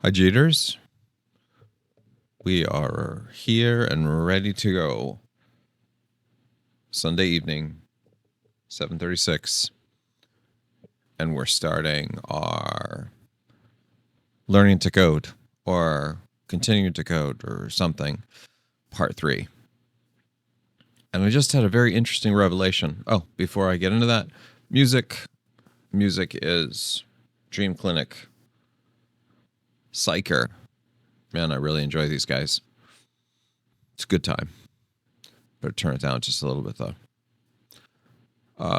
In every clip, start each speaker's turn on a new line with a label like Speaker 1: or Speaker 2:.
Speaker 1: Hi, Jeters. We are here and ready to go. Sunday evening, 7:36, and we're starting our learning to code or continuing to code or something, part 3. And I just had a very interesting revelation. Oh, before I get into that, music is Dream Clinic, Psycher. Man, I really enjoy these guys. It's a good time. Better turn it down just a little bit, though.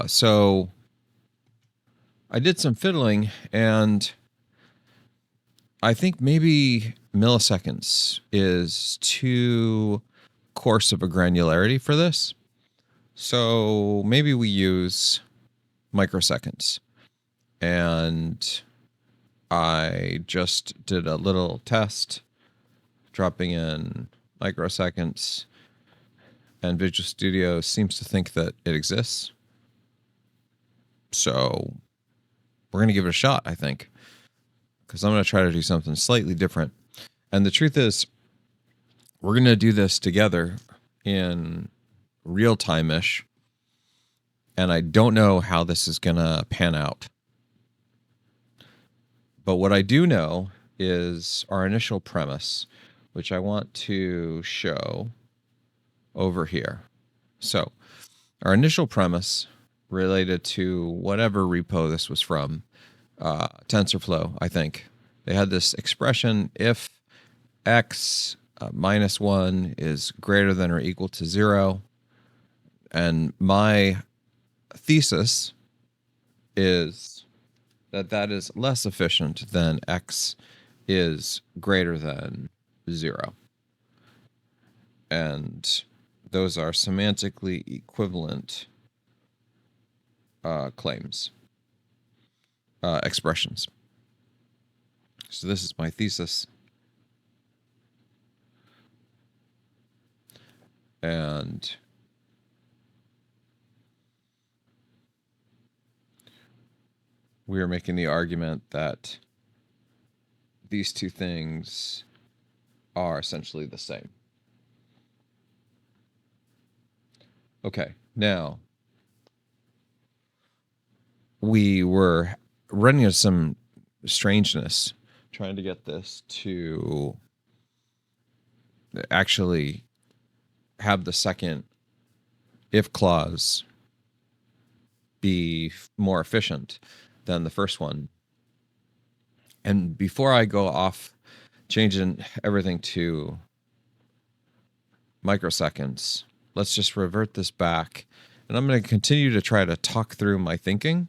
Speaker 1: So I did some fiddling, and I think maybe milliseconds is too coarse of a granularity for this. So maybe we use microseconds. And I just did a little test, dropping in microseconds, and Visual Studio seems to think that it exists. So we're going to give it a shot, I think, because I'm going to try to do something slightly different. And the truth is, we're going to do this together in real time-ish, and I don't know how this is going to pan out. But what I do know is our initial premise, which I want to show over here. So our initial premise related to whatever repo this was from, TensorFlow, I think. They had this expression, if x minus 1 is greater than or equal to 0. And my thesis is that is less efficient than x is greater than 0. And those are semantically equivalent claims, expressions. So this is my thesis. And we are making the argument that these two things are essentially the same. Okay, now we were running into some strangeness trying to get this to actually have the second if clause be more efficient than the first one. And before I go off changing everything to microseconds, let's just revert this back. And I'm going to continue to try to talk through my thinking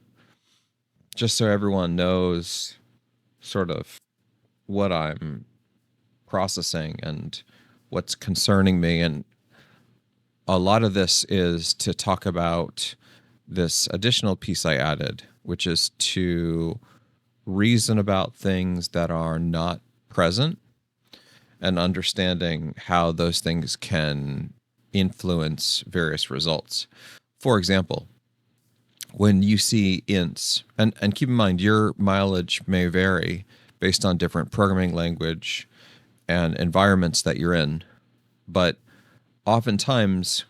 Speaker 1: just so everyone knows sort of what I'm processing and what's concerning me. And a lot of this is to talk about this additional piece I added, which is to reason about things that are not present and understanding how those things can influence various results. For example, when you see ints, and keep in mind your mileage may vary based on different programming language and environments that you're in, but oftentimes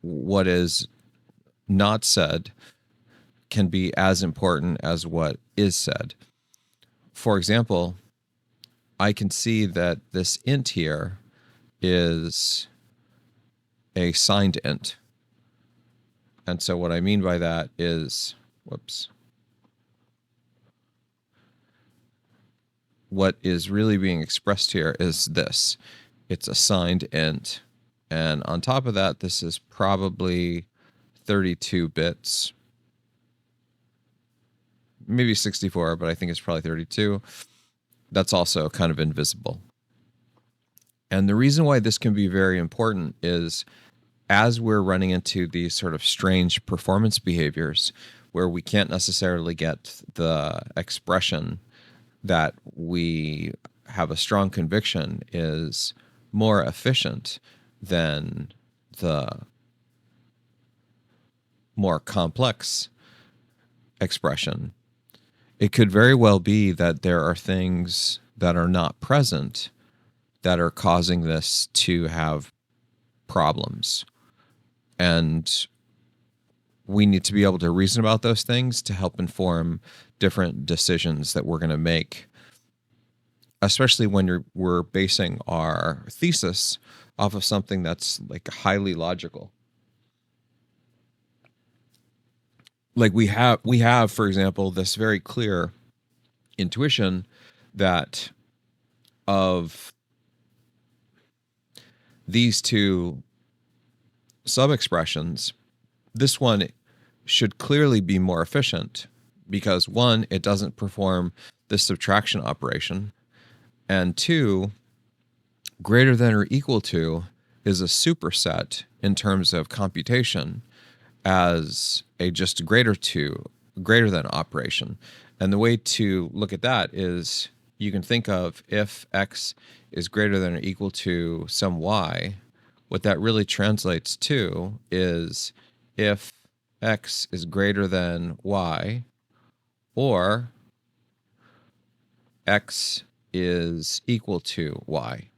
Speaker 1: what is not said can be as important as what is said. For example, I can see that this int here is a signed int. And so what I mean by that is, what is really being expressed here is this. It's a signed int. And on top of that, this is probably 32 bits. Maybe 64, but I think it's probably 32. That's also kind of invisible. And the reason why this can be very important is as we're running into these sort of strange performance behaviors where we can't necessarily get the expression that we have a strong conviction is more efficient than the more complex expression, it could very well be that there are things that are not present that are causing this to have problems. And we need to be able to reason about those things to help inform different decisions that we're going to make, especially when we're basing our thesis off of something that's like highly logical. Like we have, for example, this very clear intuition that of these two sub-expressions, this one should clearly be more efficient because, one, it doesn't perform this subtraction operation, and two, greater than or equal to is a superset in terms of computation as a just greater than operation. And the way to look at that is you can think of if x is greater than or equal to some y, what that really translates to is if x is greater than y or x is equal to y.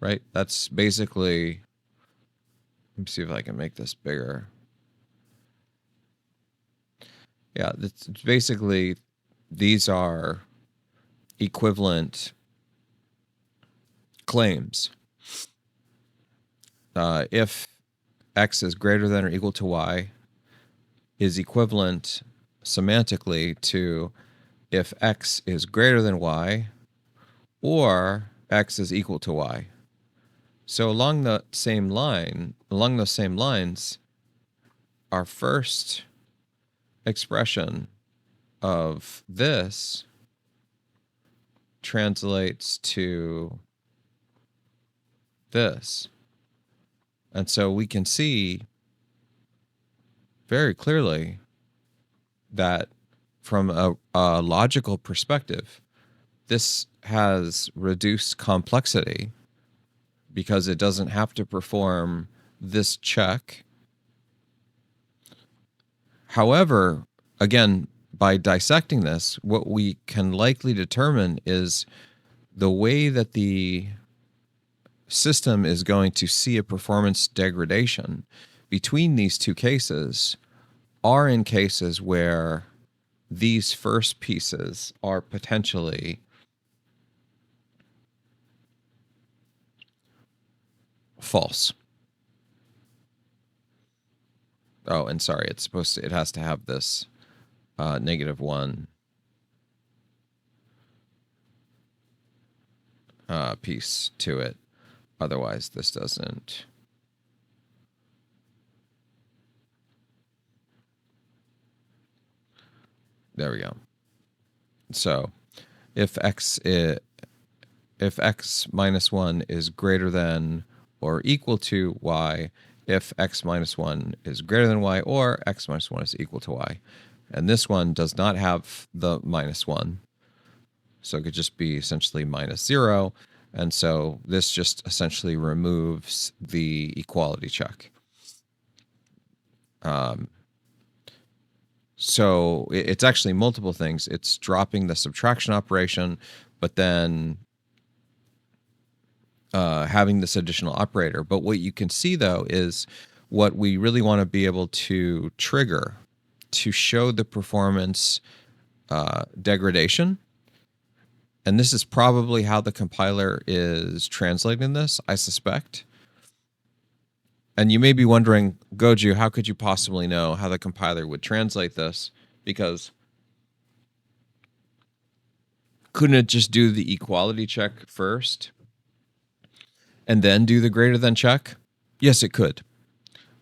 Speaker 1: Right? That's basically, let me see if I can make this bigger. Yeah, it's basically, these are equivalent claims. If x is greater than or equal to y is equivalent semantically to if x is greater than y or x is equal to y. So along those same lines, our first expression of this translates to this. And so we can see very clearly that from a logical perspective, this has reduced complexity because it doesn't have to perform this check. However, again, by dissecting this, what we can likely determine is the way that the system is going to see a performance degradation between these two cases are in cases where these first pieces are potentially false. Oh, and sorry, it has to have this -1 piece to it. Otherwise, this doesn't. There we go. So if x minus 1 is greater than or equal to y, if x minus 1 is greater than y, or x minus 1 is equal to y. And this one does not have the -1. So it could just be essentially -0. And so this just essentially removes the equality check. So it's actually multiple things. It's dropping the subtraction operation, but then having this additional operator. But what you can see, though, is what we really want to be able to trigger to show the performance degradation. And this is probably how the compiler is translating this, I suspect. And you may be wondering, Goju, how could you possibly know how the compiler would translate this? Because couldn't it just do the equality check first and then do the greater than check? Yes, it could.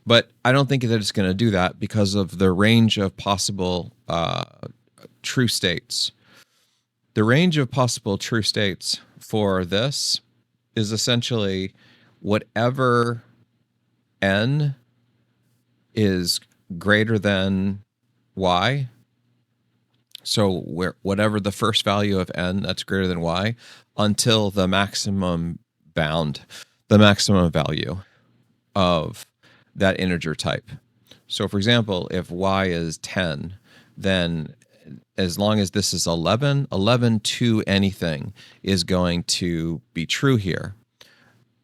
Speaker 1: But I don't think that it's going to do that because of the range of possible true states. The range of possible true states for this is essentially whatever n is greater than y. So whatever the first value of n that's greater than y until the maximum bound, the maximum value of that integer type. So for example, if y is 10, then as long as this is 11, 11 to anything is going to be true here.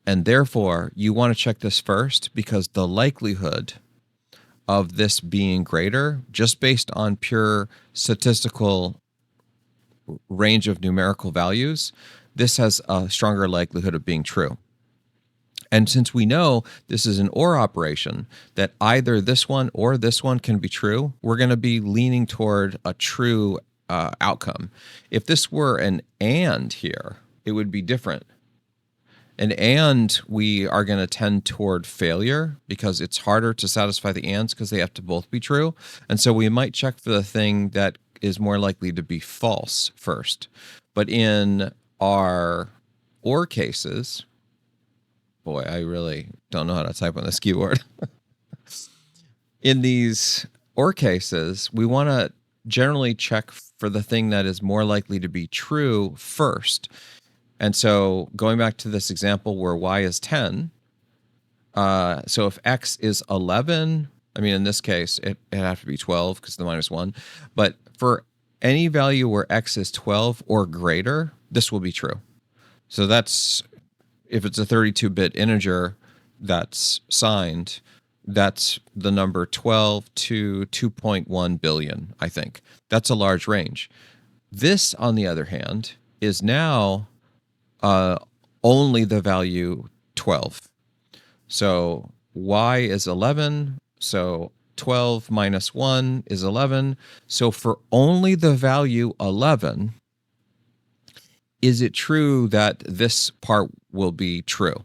Speaker 1: And therefore, you want to check this first because the likelihood of this being greater, just based on pure statistical range of numerical values, this has a stronger likelihood of being true. And since we know this is an OR operation, that either this one or this one can be true, we're going to be leaning toward a true outcome. If this were an AND here, it would be different. And we are going to tend toward failure because it's harder to satisfy the ands because they have to both be true. And so we might check for the thing that is more likely to be false first. But in our OR cases, boy, I really don't know how to type on this keyboard. In these OR cases, we want to generally check for the thing that is more likely to be true first. And so going back to this example where y is 10, so if x is 11, I mean, in this case, it have to be 12 because the minus 1. But for any value where x is 12 or greater, this will be true. So that's, if it's a 32-bit integer that's signed, that's the number 12 to 2.1 billion, I think. That's a large range. This, on the other hand, is now only the value 12. So y is 11, so 12 minus 1 is 11. So for only the value 11, is it true that this part will be true?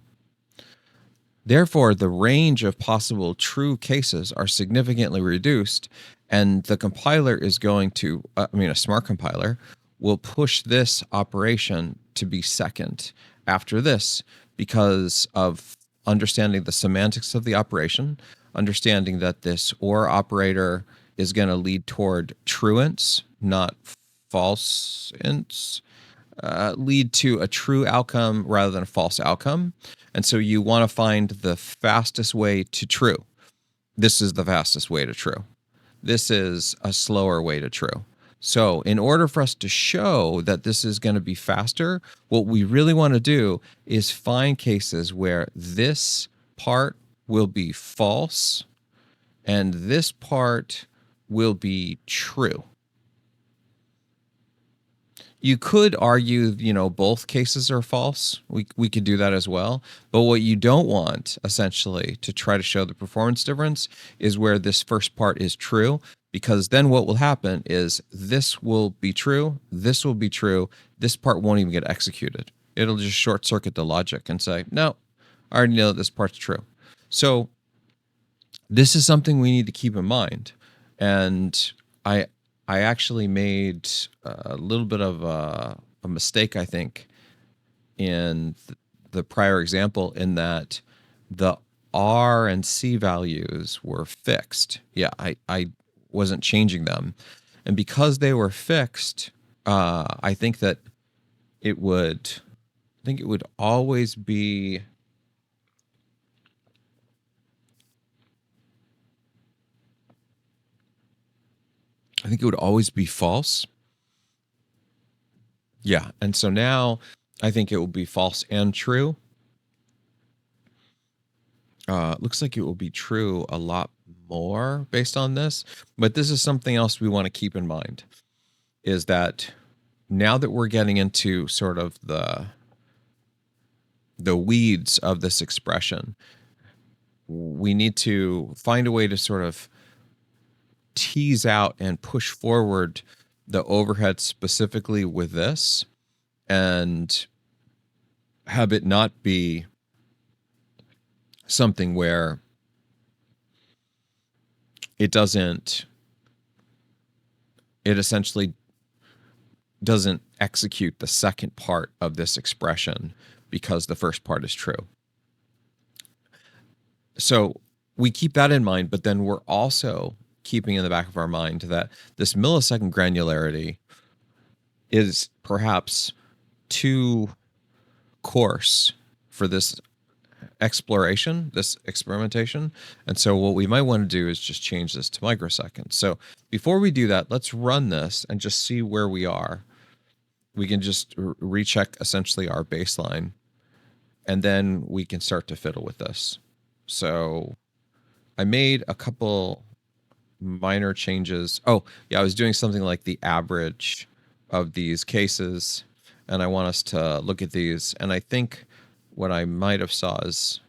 Speaker 1: Therefore, the range of possible true cases are significantly reduced, and the compiler is going to, a smart compiler, will push this operation to be second after this because of understanding the semantics of the operation, understanding that this OR operator is going to lead toward truants, not falseants, lead to a true outcome rather than a false outcome. And so you want to find the fastest way to true. This is the fastest way to true. This is a slower way to true. So in order for us to show that this is going to be faster, what we really want to do is find cases where this part will be false and this part will be true. You could argue, both cases are false. We could do that as well. But what you don't want, essentially, to try to show the performance difference is where this first part is true, because then what will happen is this will be true, this will be true, this part won't even get executed. It'll just short circuit the logic and say, no, I already know that this part's true. So this is something we need to keep in mind. And I actually made a little bit of a mistake, I think, in the prior example, in that the R and C values were fixed. Yeah, I wasn't changing them. And because they were fixed, I think it would always be... I think it would always be false. Yeah, and so now I think it will be false and true. Looks like it will be true a lot more based on this, but this is something else we want to keep in mind, is that now that we're getting into sort of the weeds of this expression, we need to find a way to sort of tease out and push forward the overhead specifically with this and have it not be something where it essentially doesn't execute the second part of this expression because the first part is true. So we keep that in mind, but then we're also keeping in the back of our mind that this millisecond granularity is perhaps too coarse for this exploration, this experimentation. And so what we might want to do is just change this to microseconds. So before we do that, let's run this and just see where we are. We can just recheck essentially our baseline, and then we can start to fiddle with this. So I made a couple minor changes. Oh, yeah, I was doing something like the average of these cases, and I want us to look at these. And I think what I might have saw is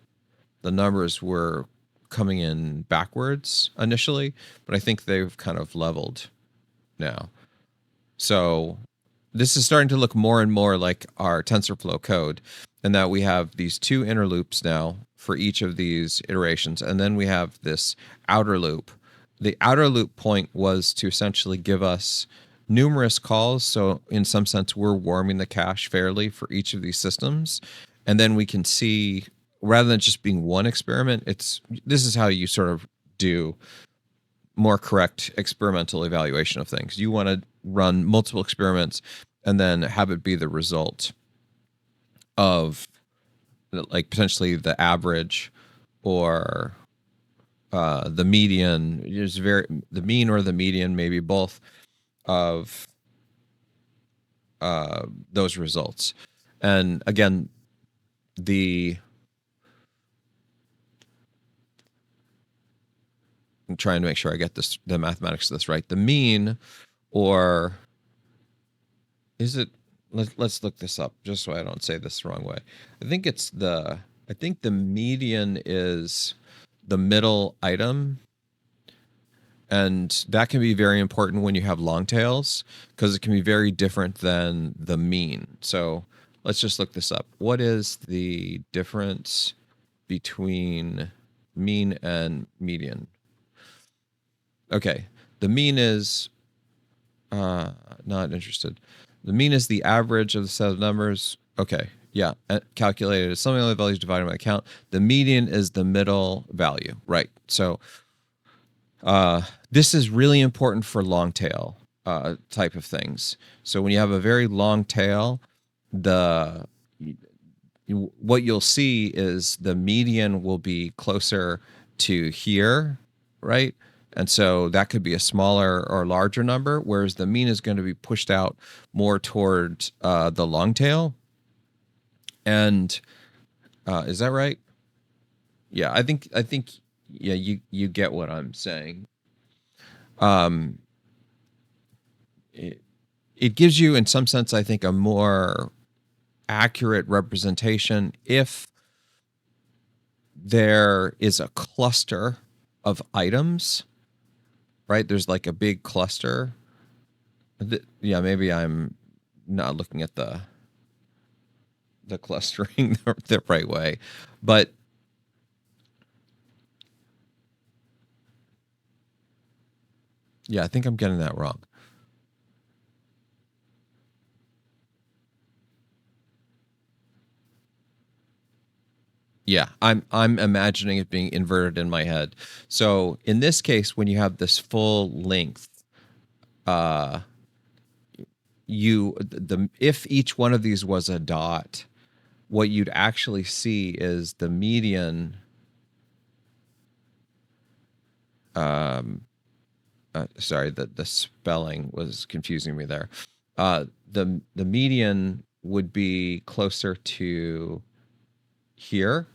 Speaker 1: the numbers were coming in backwards initially, but I think they've kind of leveled now. So this is starting to look more and more like our TensorFlow code, and that we have these two inner loops now for each of these iterations. And then we have this outer loop. The outer loop point was to essentially give us numerous calls. So in some sense, we're warming the cache fairly for each of these systems. And then we can see, rather than just being one experiment, this is how you sort of do more correct experimental evaluation of things. You want to run multiple experiments and then have it be the result of like potentially the average or the median. The mean or the median, maybe both of those results. And again, I'm trying to make sure I get the mathematics of this right. The mean, or is it? Let's look this up just so I don't say this the wrong way. I think the median is the middle item, and that can be very important when you have long tails because it can be very different than the mean. So let's just look this up. What is the difference between mean and median? Okay, the mean is not interested. The mean is the average of the set of numbers. Okay, yeah, calculated as something like the values divided by the count. The median is the middle value, right? So this is really important for long tail type of things. So when you have a very long tail, what you'll see is the median will be closer to here, right? And so that could be a smaller or larger number, whereas the mean is going to be pushed out more toward the long tail. And is that right? Yeah, I think yeah, you get what I'm saying. It gives you, in some sense, I think, a more accurate representation if there is a cluster of items, right? There's like a big cluster. Yeah, maybe I'm not looking at the clustering the right way, but yeah, I think I'm getting that wrong. Yeah, I'm imagining it being inverted in my head. So in this case, when you have this full length, if each one of these was a dot, what you'd actually see is the median. Sorry, the spelling was confusing me there. The median would be closer to here,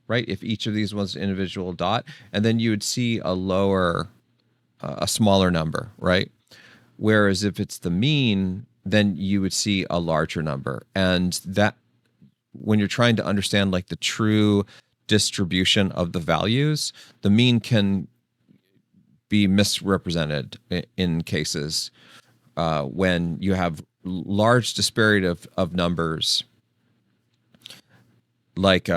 Speaker 1: right? If each of these was an individual dot, and then you would see a smaller number, right? Whereas if it's the mean, then you would see a larger number. And that, when you're trying to understand like the true distribution of the values, the mean can be misrepresented in cases when you have large disparity of numbers, like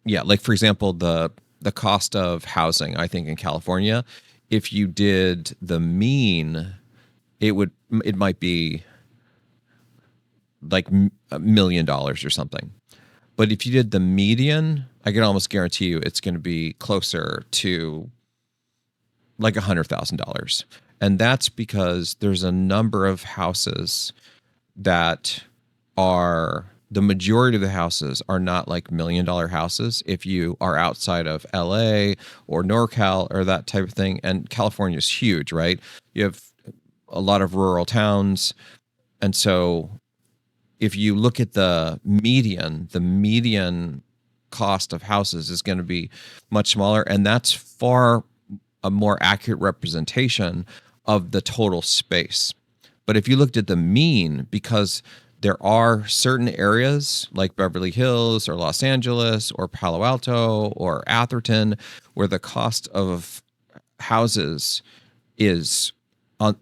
Speaker 1: like for example the cost of housing, I think in California, if you did the mean, it might be like $1 million or something. But if you did the median, I can almost guarantee you it's going to be closer to like $100,000. And that's because there's a number of houses that are the majority of the houses are not like $1 million houses if you are outside of LA or NorCal or that type of thing. And California is huge, right? You have a lot of rural towns. And so if you look at the median cost of houses is going to be much smaller. And that's far a more accurate representation of the total space. But if you looked at the mean, because there are certain areas like Beverly Hills or Los Angeles or Palo Alto or Atherton where the cost of houses is on,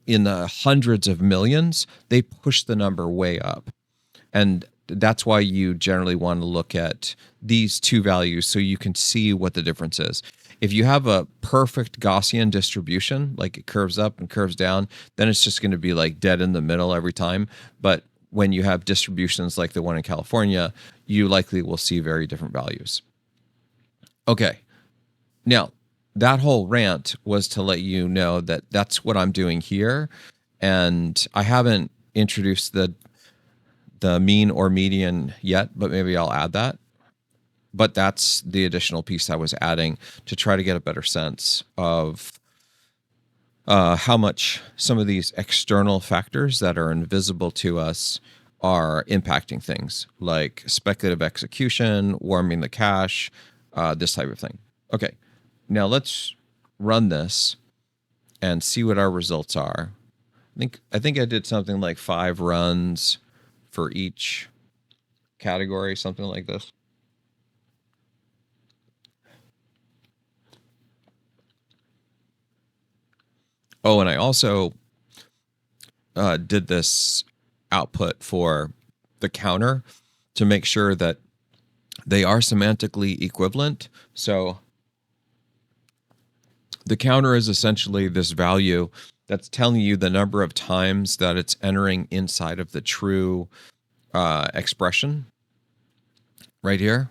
Speaker 1: in the hundreds of millions, they push the number way up. And that's why you generally want to look at these two values so you can see what the difference is. If you have a perfect Gaussian distribution, like it curves up and curves down, then it's just going to be like dead in the middle every time. But when you have distributions like the one in California, you likely will see very different values. Okay. Now, that whole rant was to let you know that that's what I'm doing here. And I haven't introduced the mean or median yet, but maybe I'll add that. But that's the additional piece I was adding to try to get a better sense of how much some of these external factors that are invisible to us are impacting things like speculative execution, warming the cache, this type of thing. Okay, now let's run this and see what our results are. I think I did something like 5 runs for each category, something like this. Oh, and I also did this output for the counter to make sure that they are semantically equivalent. So the counter is essentially this value that's telling you the number of times that it's entering inside of the true expression right here.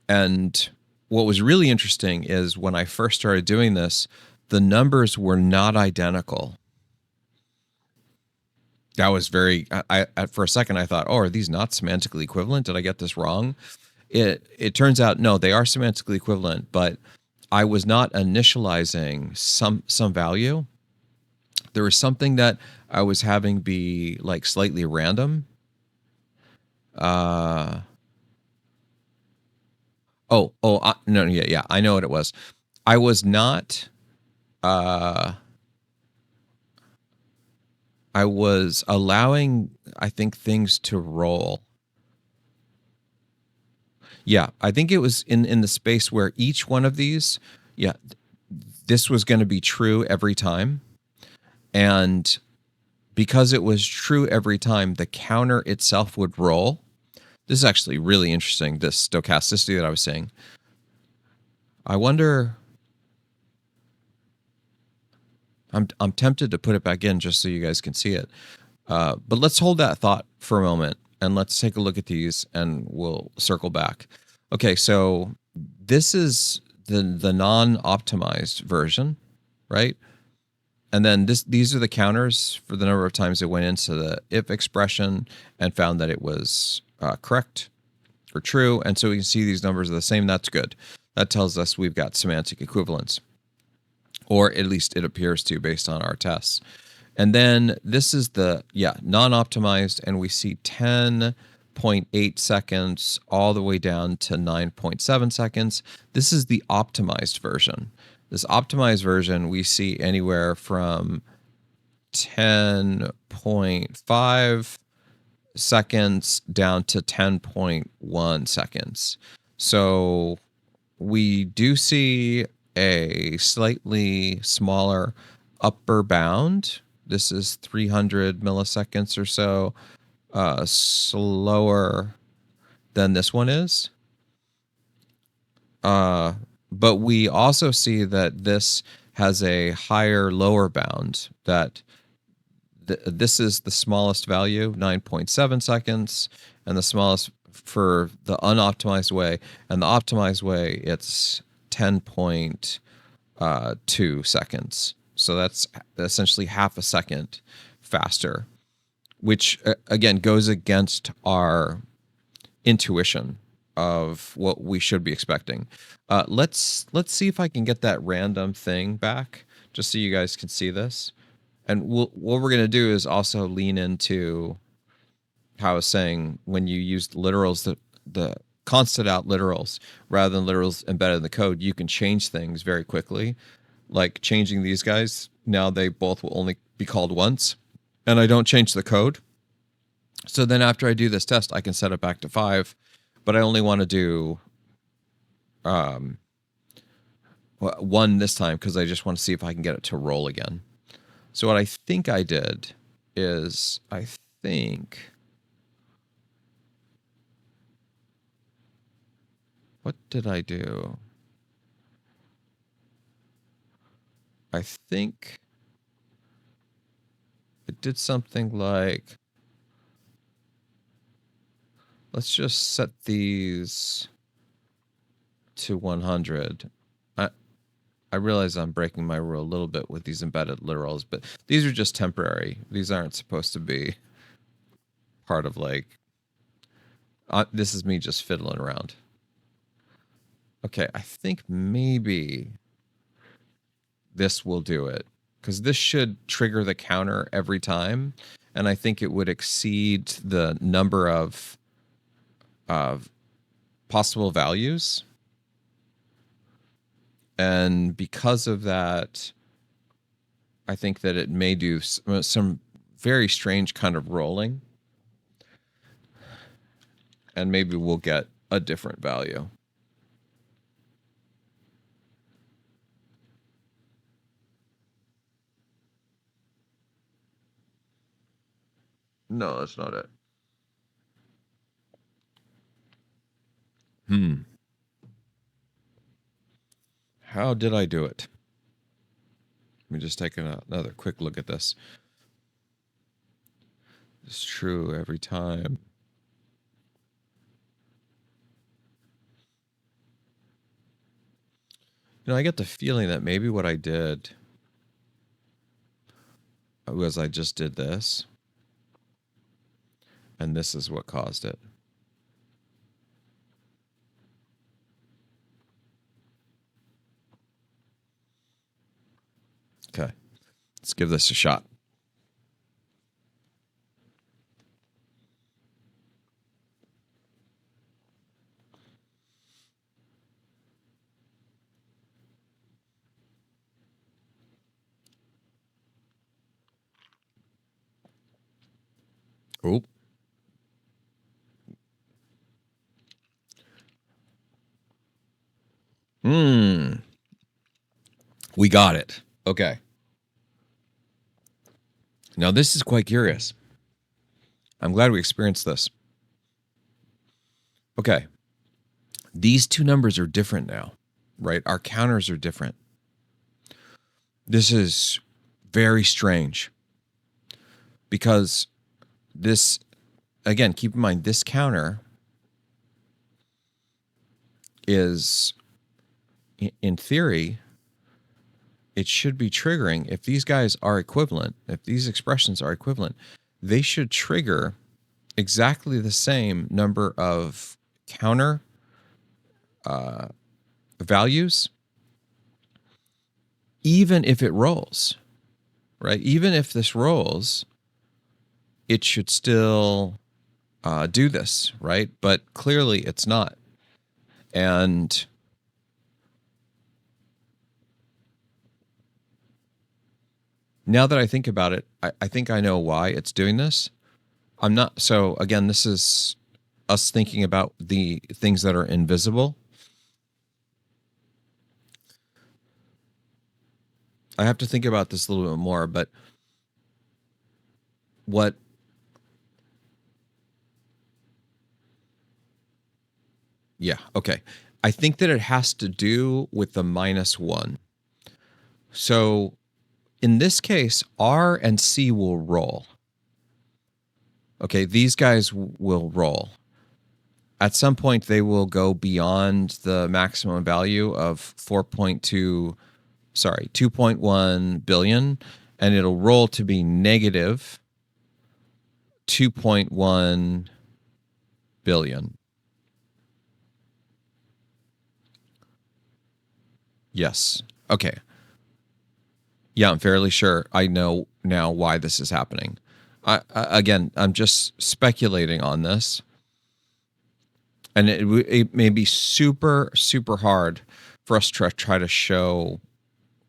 Speaker 1: And what was really interesting is when I first started doing this, the numbers were not identical. That was for a second I thought, oh, are these not semantically equivalent? Did I get this wrong? It turns out, no, they are semantically equivalent, but I was not initializing some value. There was something that I was having be like slightly random. No, yeah, I know what it was. I was not. I was allowing, I think, things to roll. Yeah, I think it was in the space where each one of these, this was going to be true every time. And because it was true every time, the counter itself would roll. This is actually really interesting, this stochasticity that I was saying. I wonder, I'm tempted to put it back in just so you guys can see it. But let's hold that thought for a moment and let's take a look at these and we'll circle back. Okay, so this is the non-optimized version, right? And then these are the counters for the number of times it went into the if expression and found that it was correct or true. And so we can see these numbers are the same. That's good. That tells us we've got semantic equivalence, or at least it appears to based on our tests. And then this is the, non-optimized, and we see 10.8 seconds all the way down to 9.7 seconds. This is the optimized version. This optimized version, we see anywhere from 10.5 seconds down to 10.1 seconds. So we do see a slightly smaller upper bound. This is 300 milliseconds or so slower than this one is. But we also see that this has a higher lower bound, that this is the smallest value, 9.7 seconds, and the smallest for the unoptimized way. And the optimized way, it's 10.2 seconds. So that's essentially half a second faster. which again goes against our intuition of what we should be expecting. Let's see if I can get that random thing back, just so you guys can see this. And what we're gonna do is also lean into how I was saying, when you use literals, the constant out literals rather than literals embedded in the code, you can change things very quickly. Like changing these guys, now they both will only be called once, and I don't change the code. So then after I do this test, I can set it back to 5, but I only want to do 1 this time because I just want to see if I can get it to roll again. So what I think I did is, what did I do? I think it did something like, let's just set these to 100. I realize I'm breaking my rule a little bit with these embedded literals, but these are just temporary. These aren't supposed to be part of like, this is me just fiddling around. Okay, I think maybe this will do it, because this should trigger the counter every time, and I think it would exceed the number of possible values. And because of that, I think that it may do some very strange kind of rolling, and maybe we'll get a different value. No, that's not it. How did I do it? Let me just take another quick look at this. It's true every time. I get the feeling that maybe what I did was I just did this, and this is what caused it. Okay, let's give this a shot. Oh. We got it. Okay. Now this is quite curious. I'm glad we experienced this. Okay. These two numbers are different now, right? Our counters are different. This is very strange, because this, again, keep in mind, this counter is, in theory, it should be triggering. If these guys are equivalent, if these expressions are equivalent, they should trigger exactly the same number of counter values, even if it rolls, right? Even if this rolls, it should still do this, right? But clearly it's not. And now that I think about it, I think I know why it's doing this. I'm not. So again, this is us thinking about the things that are invisible. I have to think about this a little bit more, but what? Yeah, okay. I think that it has to do with the -1. So in this case, R and C will roll. Okay, these guys will roll. At some point, they will go beyond the maximum value of 2.1 billion, and it'll roll to be negative 2.1 billion. Yes. Okay. Yeah, I'm fairly sure I know now why this is happening. Again, I'm just speculating on this, and it may be super, super hard for us to try to show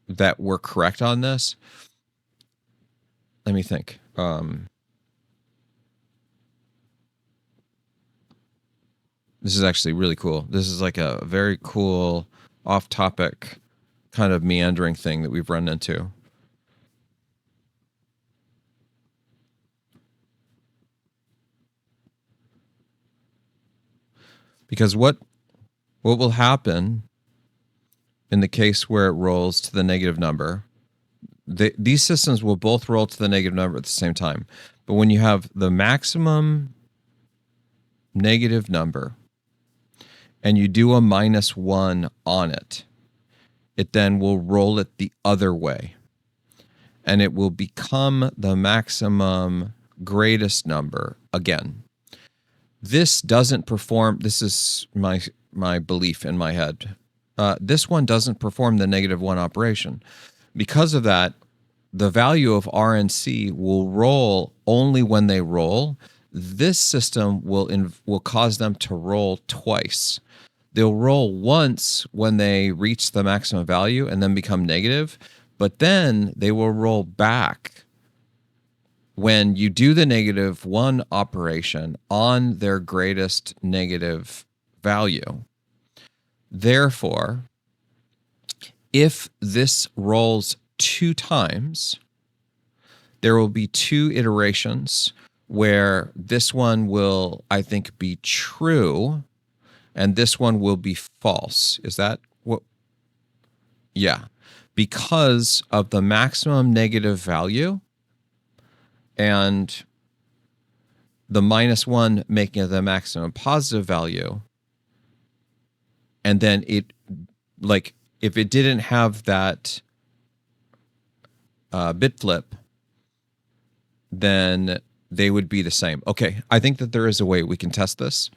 Speaker 1: that we're correct on this. Let me think. This is actually really cool. This is like a very cool off-topic kind of meandering thing that we've run into. Because what will happen in the case where it rolls to the negative number, these systems will both roll to the negative number at the same time. But when you have the maximum negative number and you do a -1 on it, it then will roll it the other way. And it will become the maximum greatest number again. This doesn't perform, this is my belief in my head. This one doesn't perform the -1 operation. Because of that, the value of R and C will roll only when they roll. This system will cause them to roll twice. They'll roll once when they reach the maximum value and then become negative, but then they will roll back when you do the -1 operation on their greatest negative value. Therefore, if this rolls 2 times, there will be 2 iterations where this one will, I think, be true and this one will be false. Is that what? Yeah. Because of the maximum negative value and the -1 making it the maximum positive value. And then it, like, if it didn't have that bit flip, then they would be the same. Okay, I think that there is a way we can test this.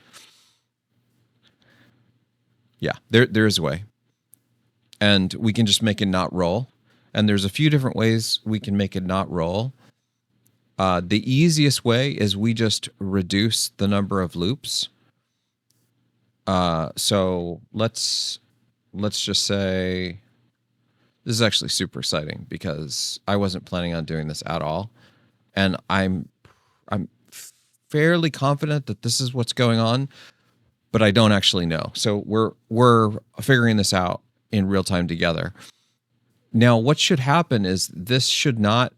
Speaker 1: Yeah, there is a way. And we can just make it not roll. And there's a few different ways we can make it not roll. The easiest way is we just reduce the number of loops. So let's just say, this is actually super exciting because I wasn't planning on doing this at all. And I'm fairly confident that this is what's going on, but I don't actually know. So we're figuring this out in real time together. Now, what should happen is this should not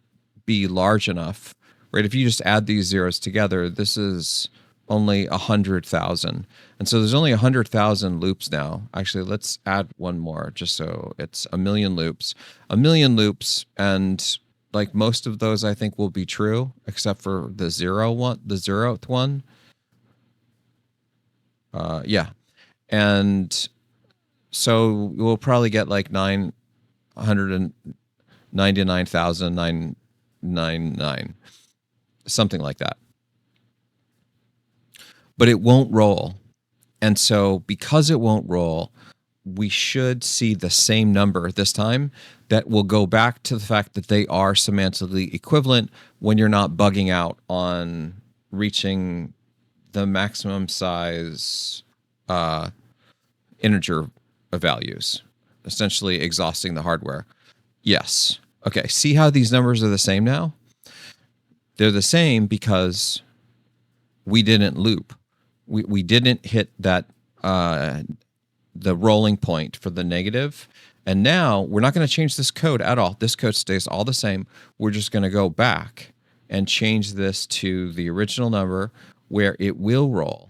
Speaker 1: be large enough, right? If you just add these zeros together, this is only 100,000. And so there's only 100,000 loops now. Actually, let's add one more just so it's 1,000,000 loops. 1,000,000 loops, and like most of those I think will be true, except for the 0th one. Yeah. And so we'll probably get like 999,999, something like that. But it won't roll. And so because it won't roll, we should see the same number this time that will go back to the fact that they are semantically equivalent when you're not bugging out on reaching the maximum size integer values, essentially exhausting the hardware. Yes. Okay, see how these numbers are the same now? They're the same because we didn't loop. We didn't hit that the rolling point for the negative. And now we're not going to change this code at all. This code stays all the same. We're just going to go back and change this to the original number where it will roll.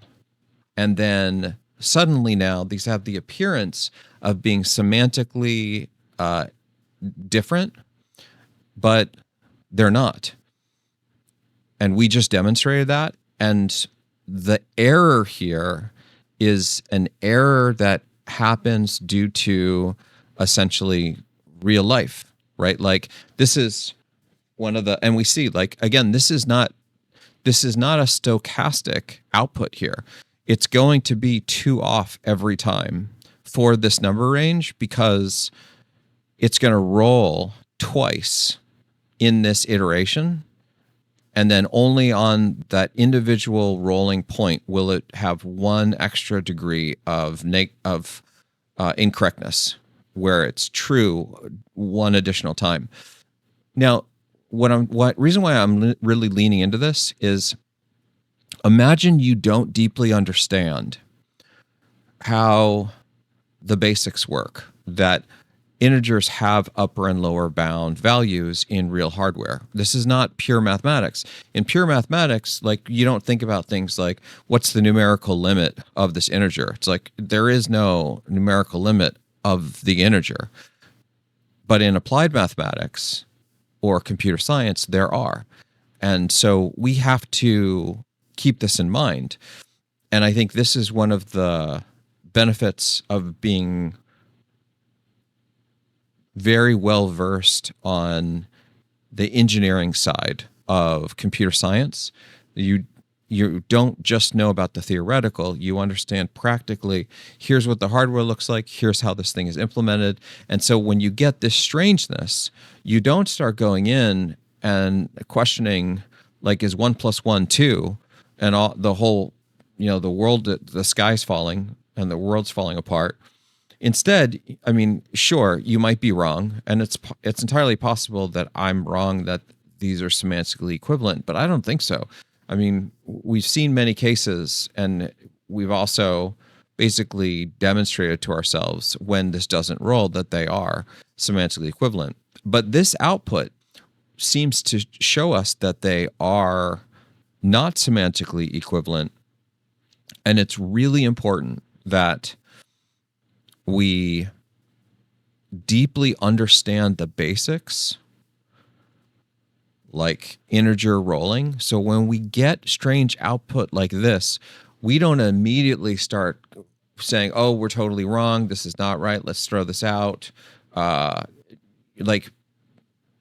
Speaker 1: And then suddenly now these have the appearance of being semantically different, but they're not. And we just demonstrated that. And the error here is an error that happens due to essentially real life, right? Like this is one of the, and we see like, again, this is not this is not a stochastic output here. It's going to be 2 off every time for this number range because it's going to roll twice in this iteration. And then only on that individual rolling point will it have 1 extra degree of incorrectness, where it's true 1 additional time. Now, reason why I'm really leaning into this is, imagine you don't deeply understand how the basics work, that integers have upper and lower bound values in real hardware. This is not pure mathematics. In pure mathematics, like, you don't think about things like, what's the numerical limit of this integer? It's like, there is no numerical limit of the integer. But in applied mathematics or computer science, there are. And so we have to keep this in mind. And I think this is one of the benefits of being very well versed on the engineering side of computer science. You don't just know about the theoretical, you understand practically, here's what the hardware looks like, here's how this thing is implemented. And so when you get this strangeness, you don't start going in and questioning, like, is 1 + 1 2, and all the whole, the world, the sky's falling and the world's falling apart. Instead, I mean, sure, you might be wrong, and it's entirely possible that I'm wrong, that these are semantically equivalent, but I don't think so. I mean, we've seen many cases, and we've also basically demonstrated to ourselves when this doesn't roll that they are semantically equivalent. But this output seems to show us that they are not semantically equivalent, and it's really important that we deeply understand the basics, like integer rolling. So when we get strange output like this, we don't immediately start saying, oh, we're totally wrong, this is not right, let's throw this out. Like,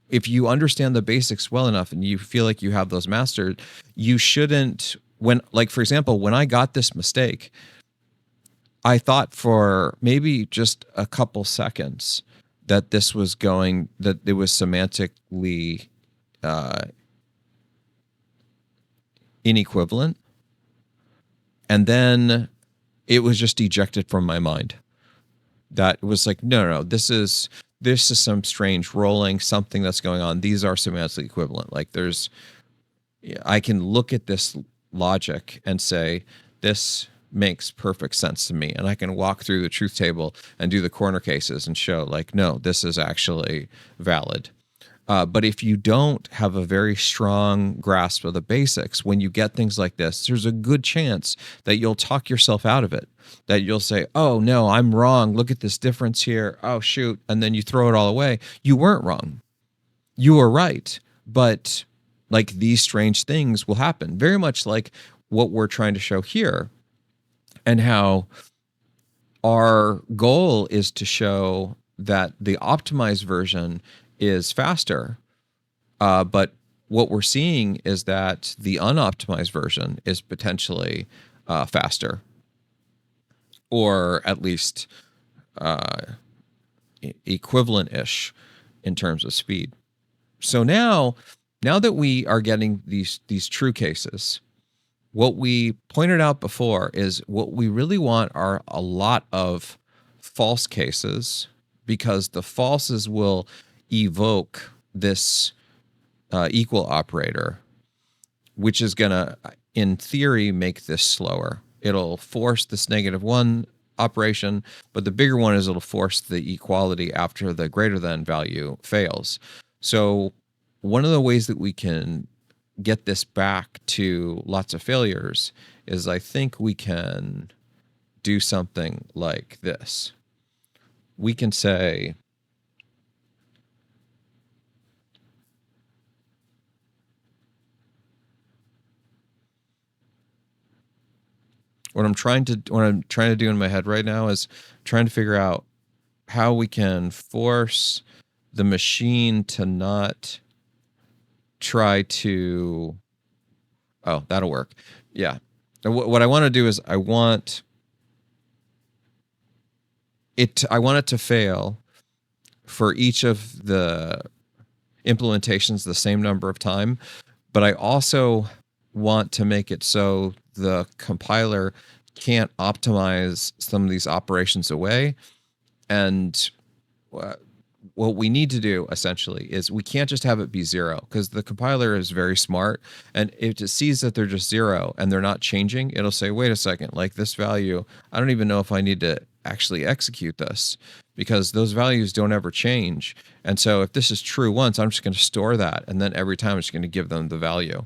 Speaker 1: if you understand the basics well enough and you feel like you have those mastered, you shouldn't, for example, when I got this mistake, I thought for maybe just a couple seconds that that it was semantically inequivalent. And then it was just ejected from my mind. That it was like, no, this is some strange rolling, something that's going on. These are semantically equivalent. Like, I can look at this logic and say, this makes perfect sense to me. And I can walk through the truth table and do the corner cases and show, like, no, this is actually valid. But if you don't have a very strong grasp of the basics, when you get things like this, there's a good chance that you'll talk yourself out of it, that you'll say, oh, no, I'm wrong. Look at this difference here. Oh, shoot. And then you throw it all away. You weren't wrong. You were right. But, like, these strange things will happen, very much like what we're trying to show here, and how our goal is to show that the optimized version is faster, but what we're seeing is that the unoptimized version is potentially faster, or at least equivalent-ish in terms of speed. So now that we are getting these true cases, what we pointed out before is what we really want are a lot of false cases, because the falses will evoke this equal operator, which is going to, in theory, make this slower. It'll force this -1 operation, but the bigger one is it'll force the equality after the greater than value fails. So one of the ways that we can get this back to lots of failures is, I think we can do something like this. We can say, what I'm trying to do in my head right now is trying to figure out how we can force the machine to not try to Oh, that'll work. Yeah. And what I want to do is I want it to fail for each of the implementations the same number of time, but I also want to make it so the compiler can't optimize some of these operations away. And what we need to do essentially is we can't just have it be zero, because the compiler is very smart, and if it sees that they're just zero and they're not changing, it'll say, wait a second, like this value, I don't even know if I need to actually execute this, because those values don't ever change. And so if this is true once, I'm just going to store that, and then every time I'm just going to give them the value.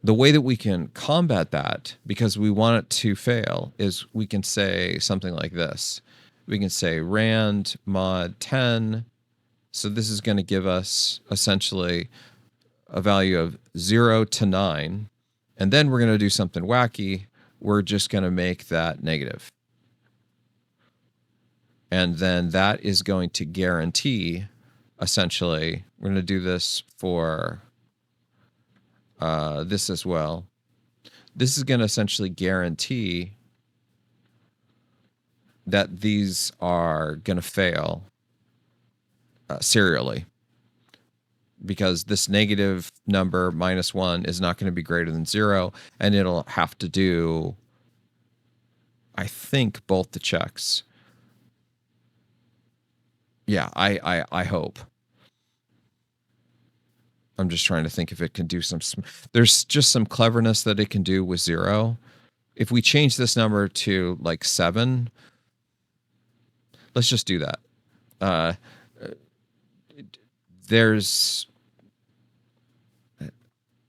Speaker 1: The way that we can combat that, because we want it to fail, is we can say something like this. We can say rand mod 10. So this is going to give us essentially a value of 0 to 9. And then we're going to do something wacky. We're just going to make that negative. And then that is going to guarantee, essentially, we're going to do this for this as well. This is going to essentially guarantee that these are going to fail serially, because this negative number -1 is not going to be greater than 0, and it'll have to do, I think, both the checks. Yeah, I hope. I'm just trying to think if it can do some. There's just some cleverness that it can do with 0. If we change this number to like 7, let's just do that. There's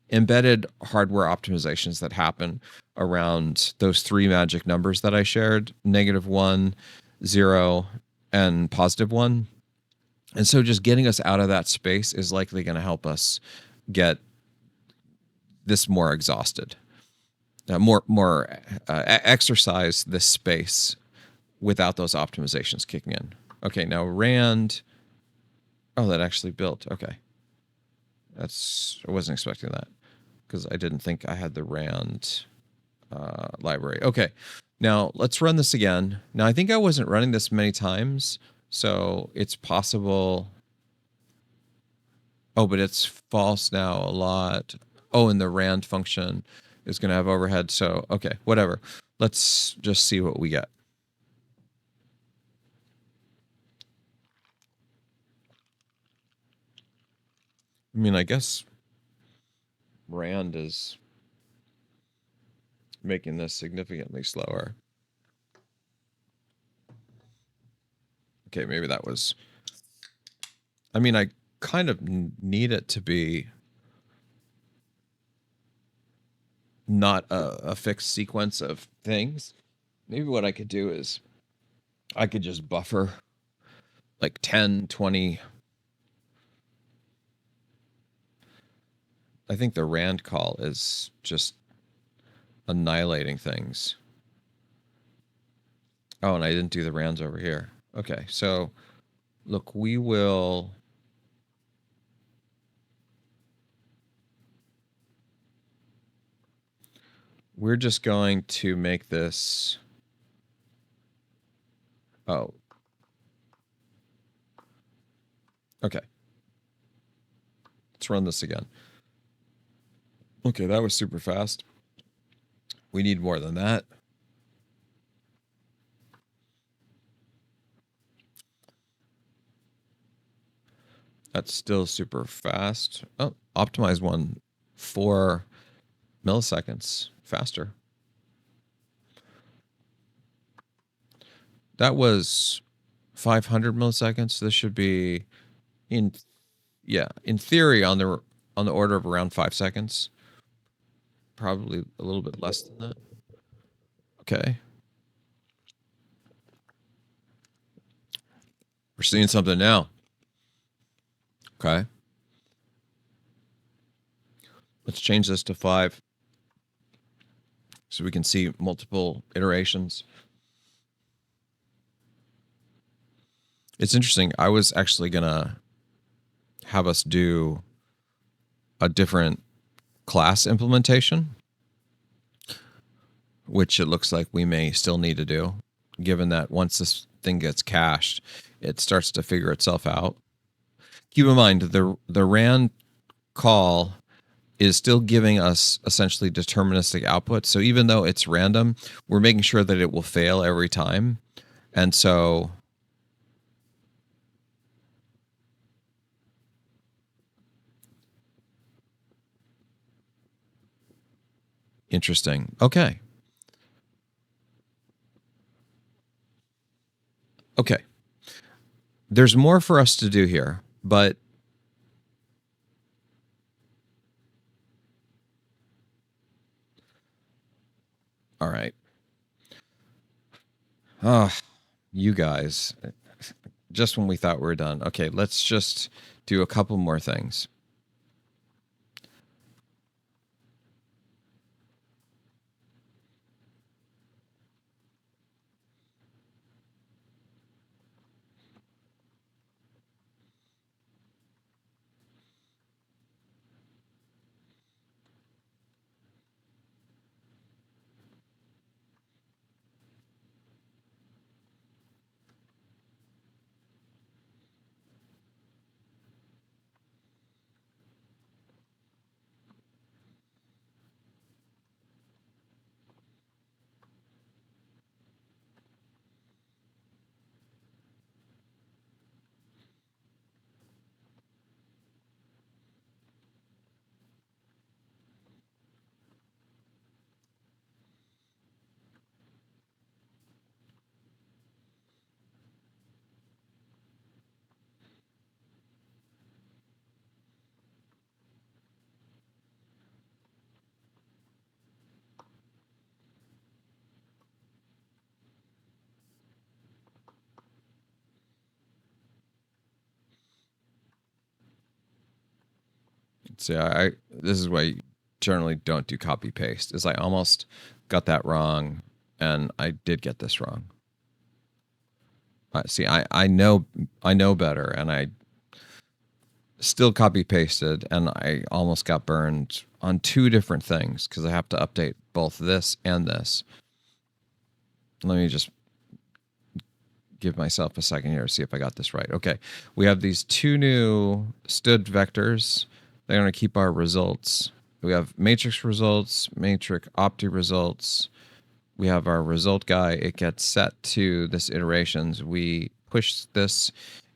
Speaker 1: embedded hardware optimizations that happen around those 3 magic numbers that I shared: -1, 0, and +1. And so just getting us out of that space is likely going to help us get this more exhausted, exercise this space without those optimizations kicking in. Okay, now rand. Oh, that actually built. Okay. I wasn't expecting that, because I didn't think I had the rand library. Okay, now let's run this again. Now I think I wasn't running this many times, so it's possible. Oh, but it's false now a lot. Oh, and the rand function is going to have overhead. So, okay, whatever. Let's just see what we get. I mean, I guess rand is making this significantly slower. Okay, maybe that was... I mean, I kind of need it to be not a fixed sequence of things. Maybe what I could do is I could just buffer like 10, 20. I think the rand call is just annihilating things. Oh, and I didn't do the rands over here. Okay, so look, we're just going to make this. Oh. Okay. Let's run this again. Okay, that was super fast. We need more than that. That's still super fast. Oh, optimize one 4 milliseconds faster. That was 500 milliseconds. This should be in theory on the order of around 5 seconds. Probably a little bit less than that. Okay. We're seeing something now. Okay. Let's change this to 5 so we can see multiple iterations. It's interesting. I was actually going to have us do a different class implementation, which it looks like we may still need to do, given that once this thing gets cached, it starts to figure itself out. Keep in mind, the ran call is still giving us essentially deterministic output. So even though it's random, we're making sure that it will fail every time. And so interesting. Okay. Okay. There's more for us to do here, but all right. Oh, you guys, just when we thought we were done. Okay, let's just do a couple more things. See, I this is why I generally don't do copy paste. Is I almost got that wrong, and I did get this wrong. See, I know better, and I still copy pasted, and I almost got burned on two different things because I have to update both this and this. Let me just give myself a second here to see if I got this right. Okay, we have these two new std vectors. They're going to keep our results. We have matrix results, matrix opti results. We have our result guy. It gets set to this iterations. We push this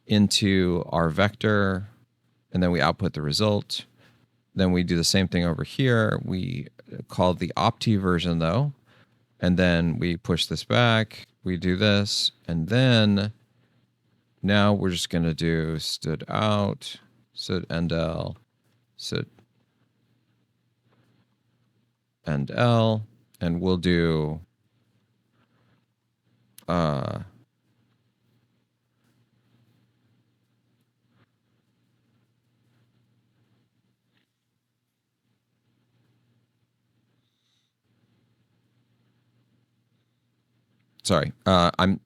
Speaker 1: into our vector, and then we output the result. Then we do the same thing over here. We call the opti version though, and then we push this back. We do this, and then now we're just going to do std out, std endl, std endl, and we'll do sorry, I'm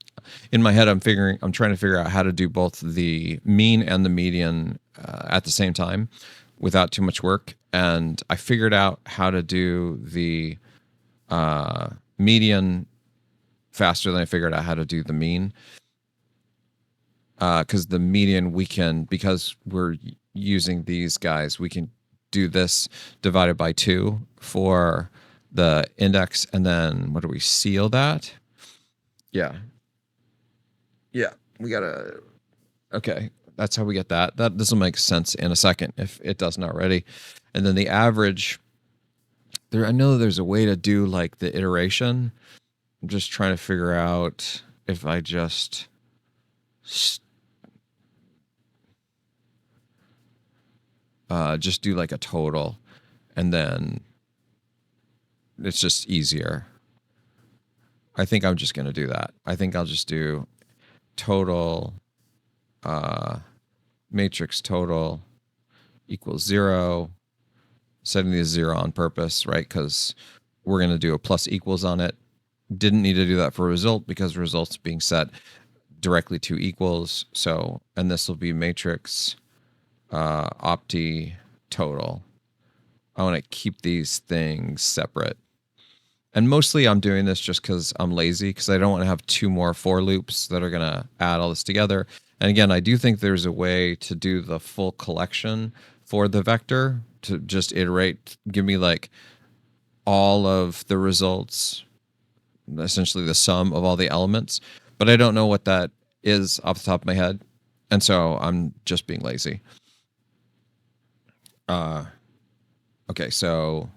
Speaker 1: in my head. I'm trying to figure out how to do both the mean and the median at the same time without too much work. And I figured out how to do the median faster than I figured out how to do the mean. Because the median because we're using these guys, we can do this divided by 2 for the index, and then what do we seal that? Yeah. We gotta. Okay, that's how we get that. This will make sense in a second if it doesn't already. And then the average. I know there's a way to do like the iteration. I'm just trying to figure out if I just do like a total, and then it's just easier. I think I'm just going to do that. I think I'll just do total matrix total equals 0, setting the 0 on purpose, right? Because we're going to do a plus equals on it. Didn't need to do that for result because results being set directly to equals. So, and this will be matrix opti total. I want to keep these things separate. And mostly I'm doing this just because I'm lazy, because I don't want to have two more for loops that are going to add all this together. And again, I do think there's a way to do the full collection for the vector to just iterate, give me like all of the results, essentially the sum of all the elements. But I don't know what that is off the top of my head. And so I'm just being lazy. Okay, so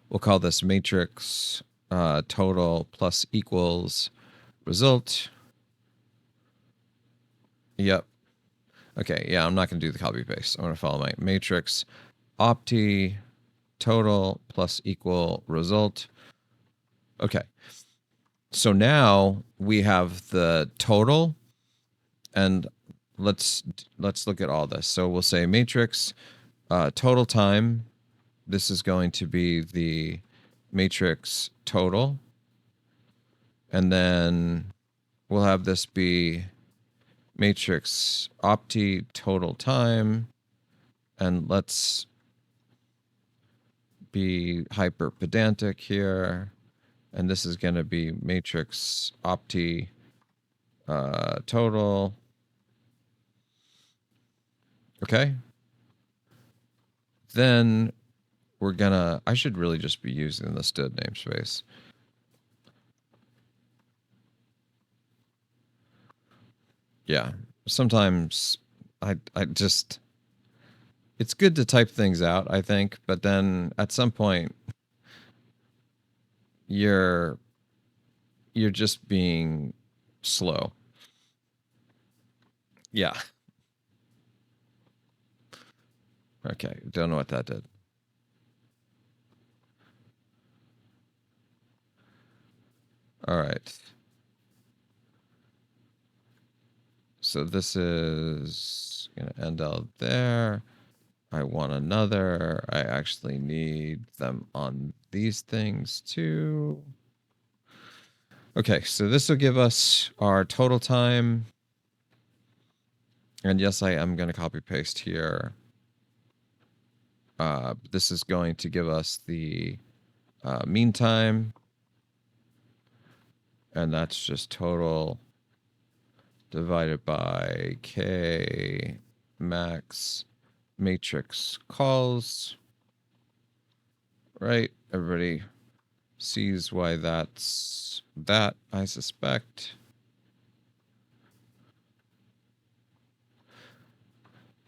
Speaker 1: we'll call this matrix total plus equals result. Yep. Okay, yeah, I'm not going to do the copy paste. I'm going to follow my matrix opti total plus equal result. Okay. So now we have the total, and let's look at all this. So we'll say matrix total time. This is going to be the matrix total. And then we'll have this be matrix opti total time. And let's be hyper pedantic here. And this is going to be matrix opti total. Okay. Then we're gonna, I should really just be using the std namespace. Yeah. Sometimes I just, it's good to type things out, I think, but then at some point you're just being slow. Yeah. Okay. Don't know what that did. All right. So this is going to end out there. I want another. I actually need them on these things too. Okay, so this will give us our total time. And yes, I am going to copy paste here. This is going to give us the mean time. And that's just total divided by k max matrix calls. Right? Everybody sees why that's that, I suspect.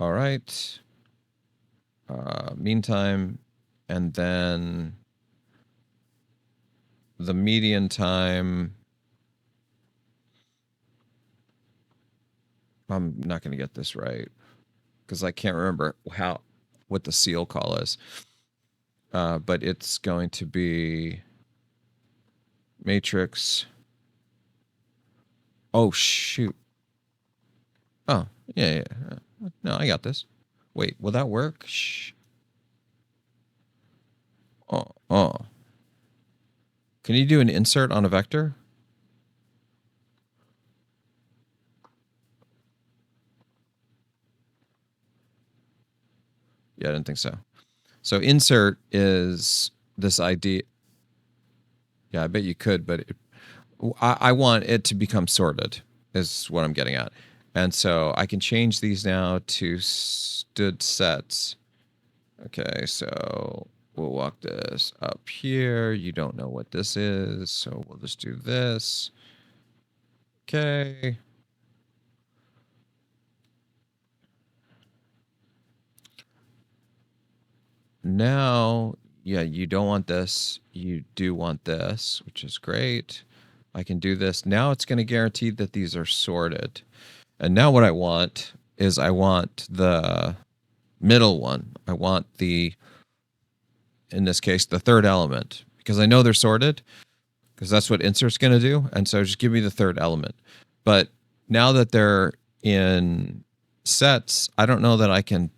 Speaker 1: All right. Meantime, and then the median time. I'm not going to get this right because I can't remember what the seal call is. But it's going to be matrix. Oh, shoot. Oh, yeah. No, I got this. Wait, will that work? Shh. Oh. Can you do an insert on a vector? Yeah, I didn't think so. So insert is this idea. Yeah, I bet you could, but I want it to become sorted is what I'm getting at. And so I can change these now to std sets. Okay, so we'll walk this up here. You don't know what this is, so we'll just do this. Okay. Now, yeah, you don't want this. You do want this, which is great. I can do this. Now it's going to guarantee that these are sorted. And now what I want is I want the middle one. I want the, in this case, the third element, because I know they're sorted, because that's what insert's going to do. And so just give me the third element. But now that they're in sets, I don't know that I can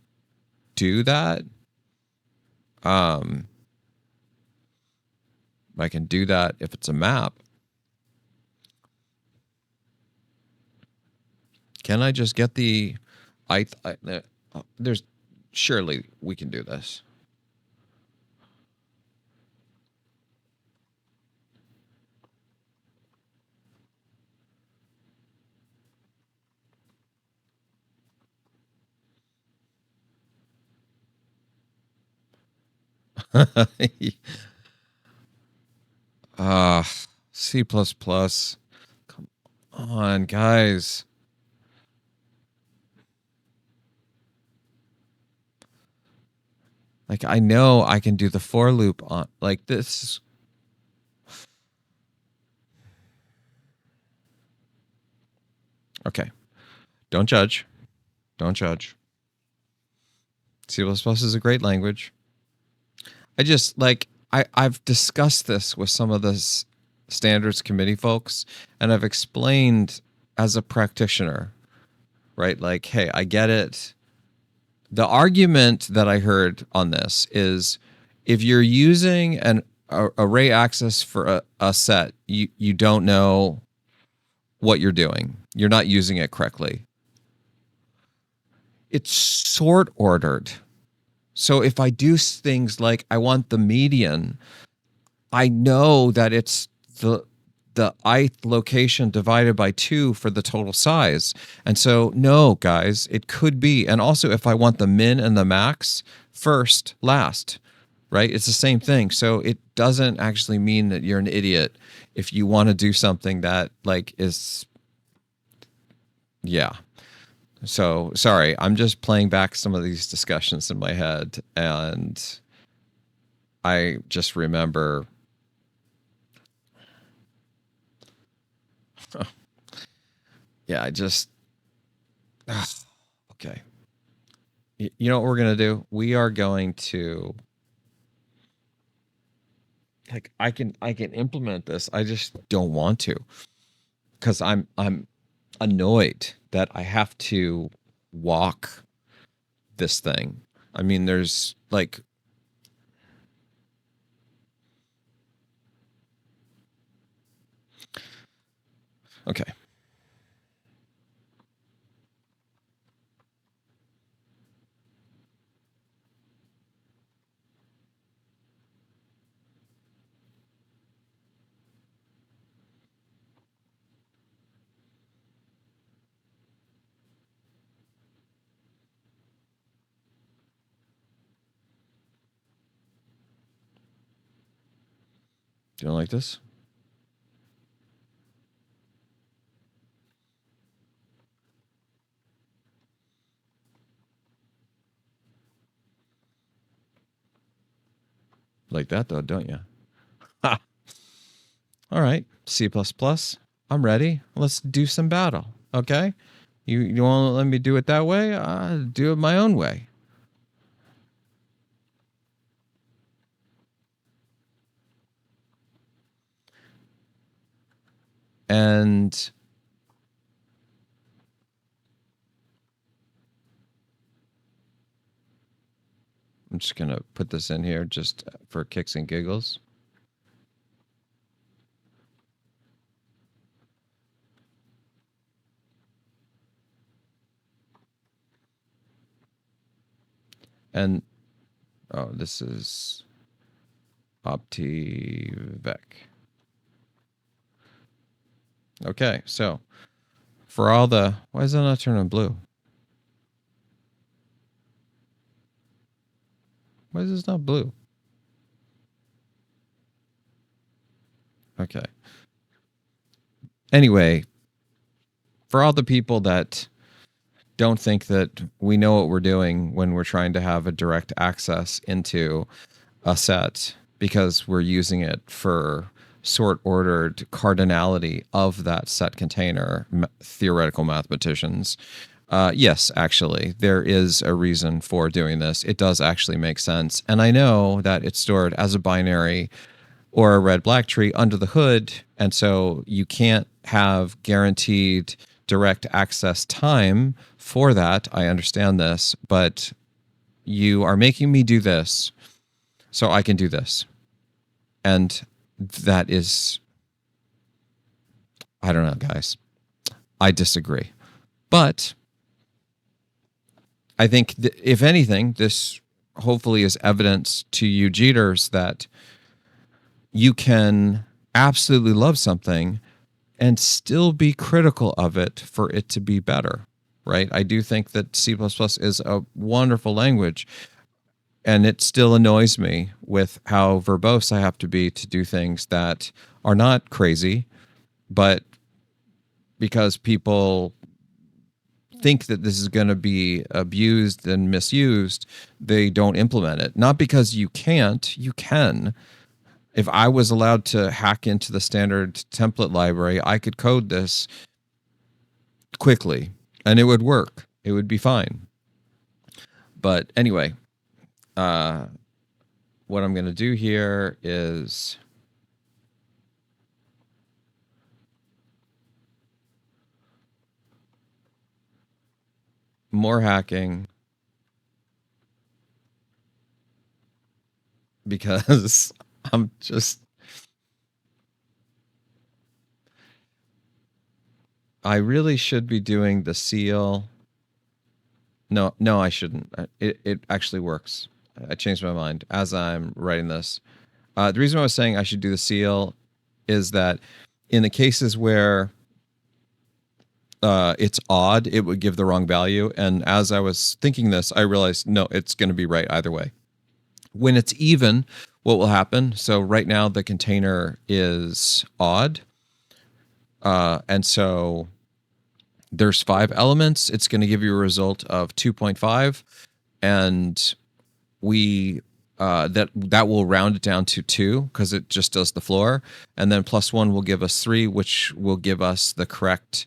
Speaker 1: do that. I can do that if it's a map. Can I just get the there's surely we can do this. C++. Come on, guys. Like, I know I can do the for loop on, like, this. Okay. Don't judge. Don't judge. C++ is a great language. I just, like, I've discussed this with some of the standards committee folks, and I've explained as a practitioner, right? Like, hey, I get it. The argument that I heard on this is if you're using an array access for a set, you don't know what you're doing. You're not using it correctly. It's sort ordered. So if I do things like I want the median, I know that it's the ith location divided by 2 for the total size. And so, no, guys, it could be. And also, if I want the min and the max, first, last, right? It's the same thing. So it doesn't actually mean that you're an idiot if you want to do something that, like, is, yeah. So, sorry, I'm just playing back some of these discussions in my head. And I just remember... Yeah, I just... okay. You know what we're going to do? We are going to... like, I can implement this. I just don't want to, because I'm annoyed that I have to walk this thing. I mean, there's like... okay. Do you don't like this? Like that, though, don't you? Ha! All right, C++. I'm ready. Let's do some battle. Okay? You want to let me do it that way? I'll do it my own way. And I'm just going to put this in here just for kicks and giggles. And, oh, this is OptiVec. Okay, so for all the... why is that not turning blue? Why is this not blue? Okay. Anyway, for all the people that don't think that we know what we're doing when we're trying to have a direct access into a set because we're using it for sort ordered cardinality of that set container, theoretical mathematicians. Yes, actually, there is a reason for doing this. It does actually make sense. And I know that it's stored as a binary or a red-black tree under the hood. And so you can't have guaranteed direct access time for that. I understand this, but you are making me do this so I can do this. And that is, I don't know, guys. I disagree. But I think if anything, this hopefully is evidence to you Jeters that you can absolutely love something and still be critical of it for it to be better, right? I do think that C++ is a wonderful language. And it still annoys me with how verbose I have to be to do things that are not crazy, but because people think that this is going to be abused and misused, they don't implement it. Not because you can't, you can. If I was allowed to hack into the standard template library, I could code this quickly and it would work. It would be fine. But anyway, what I'm going to do here is more hacking because I'm just, I really should be doing the seal. No, I shouldn't. It actually works. I changed my mind as I'm writing this. The reason I was saying I should do the seal is that in the cases where it's odd, it would give the wrong value. And as I was thinking this, I realized, no, it's going to be right either way. When it's even, what will happen? So right now the container is odd. And so there's 5 elements. It's going to give you a result of 2.5. And we that will round it down to 2 because it just does the floor, and then +1 will give us 3, which will give us the correct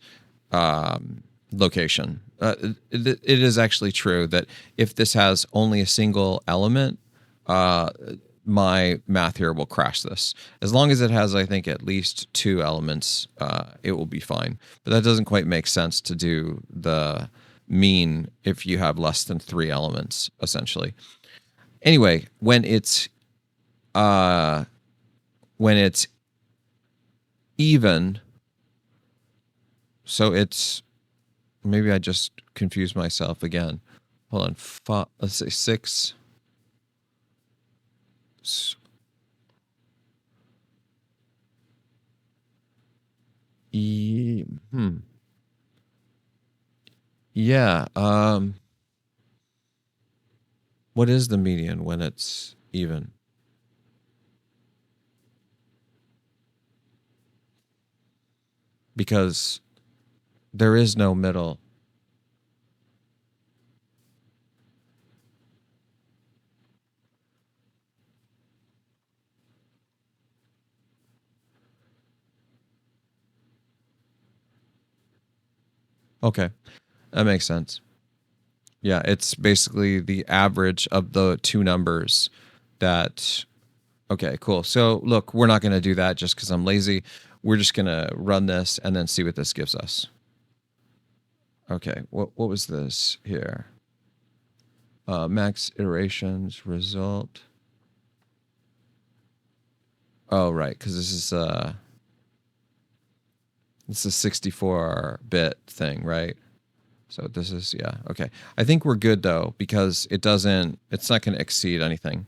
Speaker 1: location. It is actually true that if this has only a single element, my math here will crash this. As long as it has, I think, at least 2 elements, it will be fine. But that doesn't quite make sense to do the mean if you have less than 3 elements, essentially. Anyway, when it's even, so it's, maybe I just confused myself again. Hold on, let's say 6. Yeah. What is the median when it's even? Because there is no middle. Okay, that makes sense. Yeah, it's basically the average of the 2 numbers that. Okay, cool. So look, we're not going to do that just because I'm lazy. We're just going to run this and then see what this gives us. Okay, what was this here? Max iterations result. Oh, right, because this is a 64-bit thing, right? So this is, yeah, okay. I think we're good though because it's not going to exceed anything.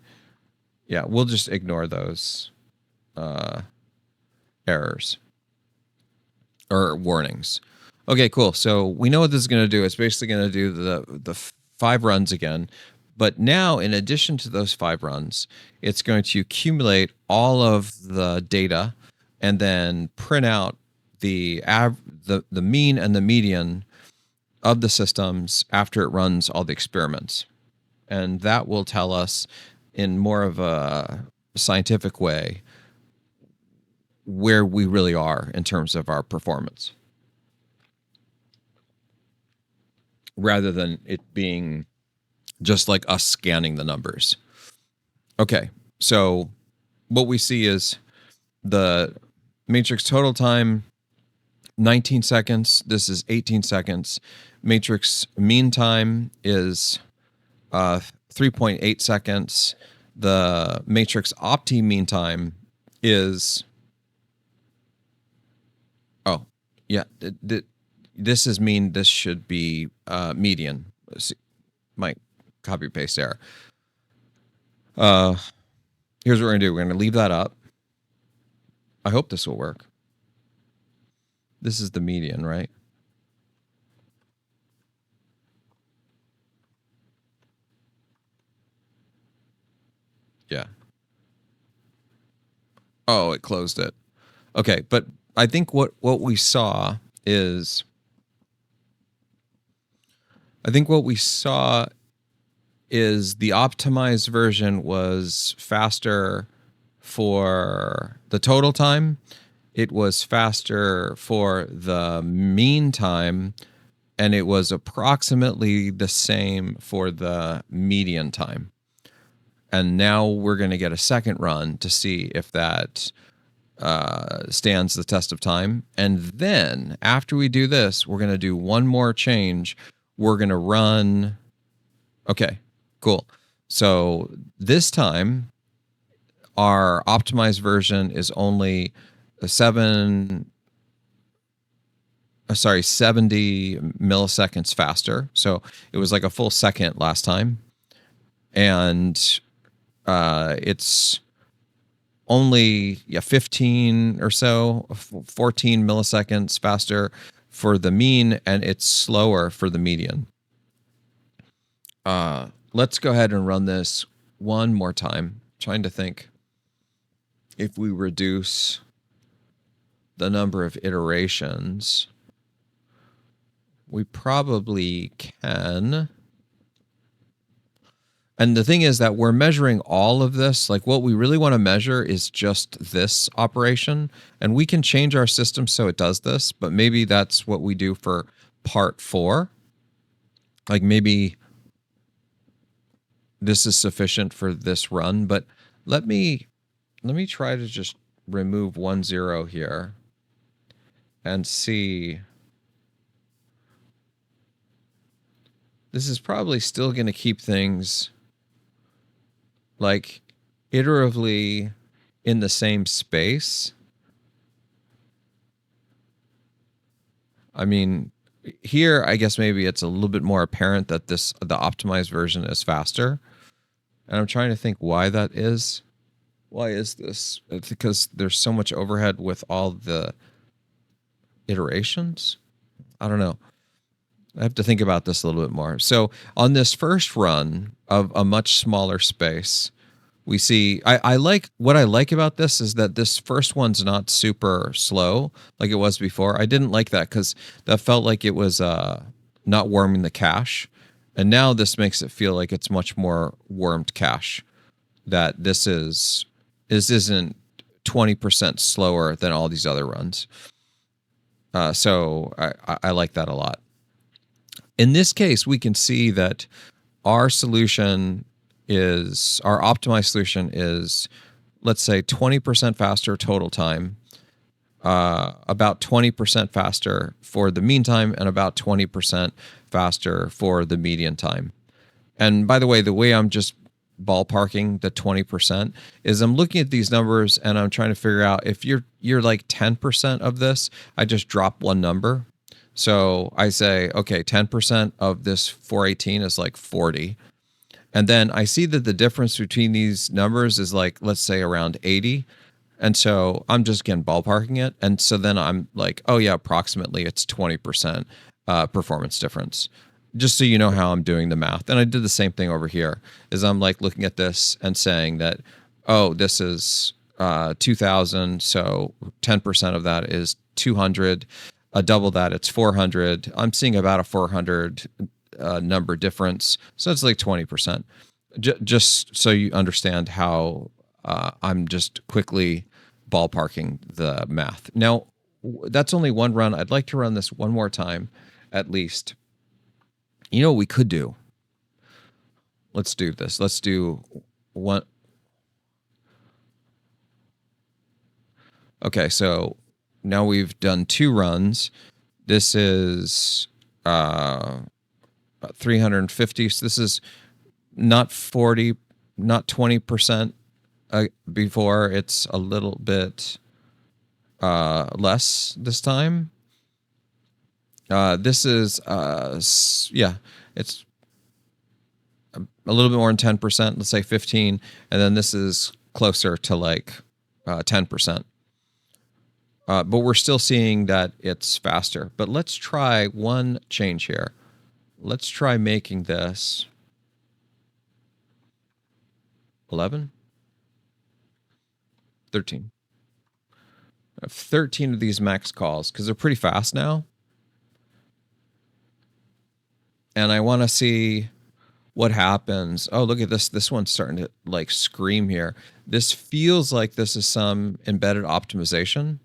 Speaker 1: Yeah, we'll just ignore those errors or warnings. Okay, cool. So we know what this is going to do. It's basically going to do the 5 runs again. But now, in addition to those 5 runs, it's going to accumulate all of the data and then print out the mean and the median of the systems after it runs all the experiments. And that will tell us in more of a scientific way where we really are in terms of our performance, rather than it being just like us scanning the numbers. Okay, so what we see is the matrix total time, 19 seconds. This is 18 seconds. Matrix mean time is 3.8 seconds. The matrix opti mean time is, oh, yeah, this is mean. This should be median. My copy paste error. Here's what we're gonna do. We're gonna leave that up. I hope this will work. This is the median, right? Yeah. Oh, it closed it. Okay, but I think what we saw is I think what we saw is the optimized version was faster for the total time. It was faster for the mean time, and it was approximately the same for the median time. And now we're going to get a second run to see if that stands the test of time. And then after we do this, we're going to do one more change. We're going to run. Okay, cool. So this time, our optimized version is only 70 milliseconds faster. So it was like a full second last time. And it's only 15 or so, 14 milliseconds faster for the mean, and it's slower for the median. Let's go ahead and run this one more time. Trying to think if we reduce the number of iterations, we probably can. And the thing is that we're measuring all of this. Like what we really want to measure is just this operation. And we can change our system so it does this, but maybe that's what we do for part 4. Like maybe this is sufficient for this run, but let me try to just remove 1 0 here and see. This is probably still going to keep things like iteratively in the same space. I mean, here, I guess maybe it's a little bit more apparent that the optimized version is faster. And I'm trying to think why that is. Why is this? It's because there's so much overhead with all the iterations. I don't know. I have to think about this a little bit more. So on this first run of a much smaller space, we see, I like, what I like about this is that this first one's not super slow like it was before. I didn't like that because that felt like it was not warming the cache. And now this makes it feel like it's much more warmed cache. That this isn't 20% slower than all these other runs. So I like that a lot. In this case, we can see that our optimized solution is, let's say, 20% faster total time, about 20% faster for the mean time, and about 20% faster for the median time. And by the way I'm just ballparking the 20% is I'm looking at these numbers and I'm trying to figure out if you're like 10% of this, I just drop one number. So I say, okay, 10% of this 418 is like 40. And then I see that the difference between these numbers is like, let's say around 80. And so I'm just, again, ballparking it. And so then I'm like, oh yeah, approximately it's 20% performance difference. Just so you know how I'm doing the math. And I did the same thing over here is I'm like looking at this and saying that, oh, this is 2,000. So 10% of that is 200. Double that, it's 400. I'm seeing about a 400 number difference. So it's like 20%. Just so you understand how I'm just quickly ballparking the math. Now, that's only one run. I'd like to run this one more time, at least. You know what we could do? Let's do this. Let's do one. Okay, so now we've done 2 runs. This is 350. So this is not 40, not 20% before. It's a little bit less this time. This is, it's a little bit more than 10%, let's say 15. And then this is closer to like 10%. But we're still seeing that it's faster. But let's try one change here. Let's try making this 11. 13. I have 13 of these max calls because they're pretty fast now. And I want to see what happens. Oh, look at this. This one's starting to like scream here. This feels like this is some embedded optimization.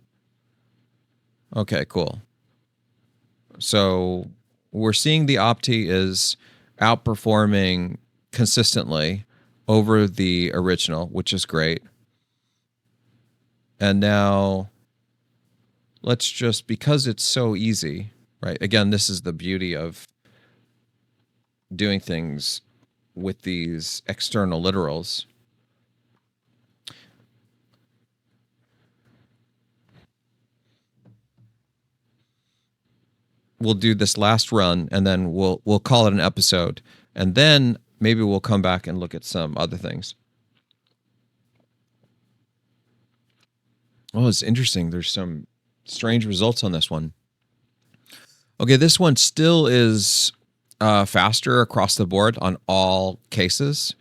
Speaker 1: Okay, cool. So we're seeing the Opti is outperforming consistently over the original, which is great. And now let's just, because it's so easy, right? Again, this is the beauty of doing things with these external literals. We'll do this last run and then we'll call it an episode. And then maybe we'll come back and look at some other things. Oh, it's interesting. There's some strange results on this one. Okay, this one still is faster across the board on all cases,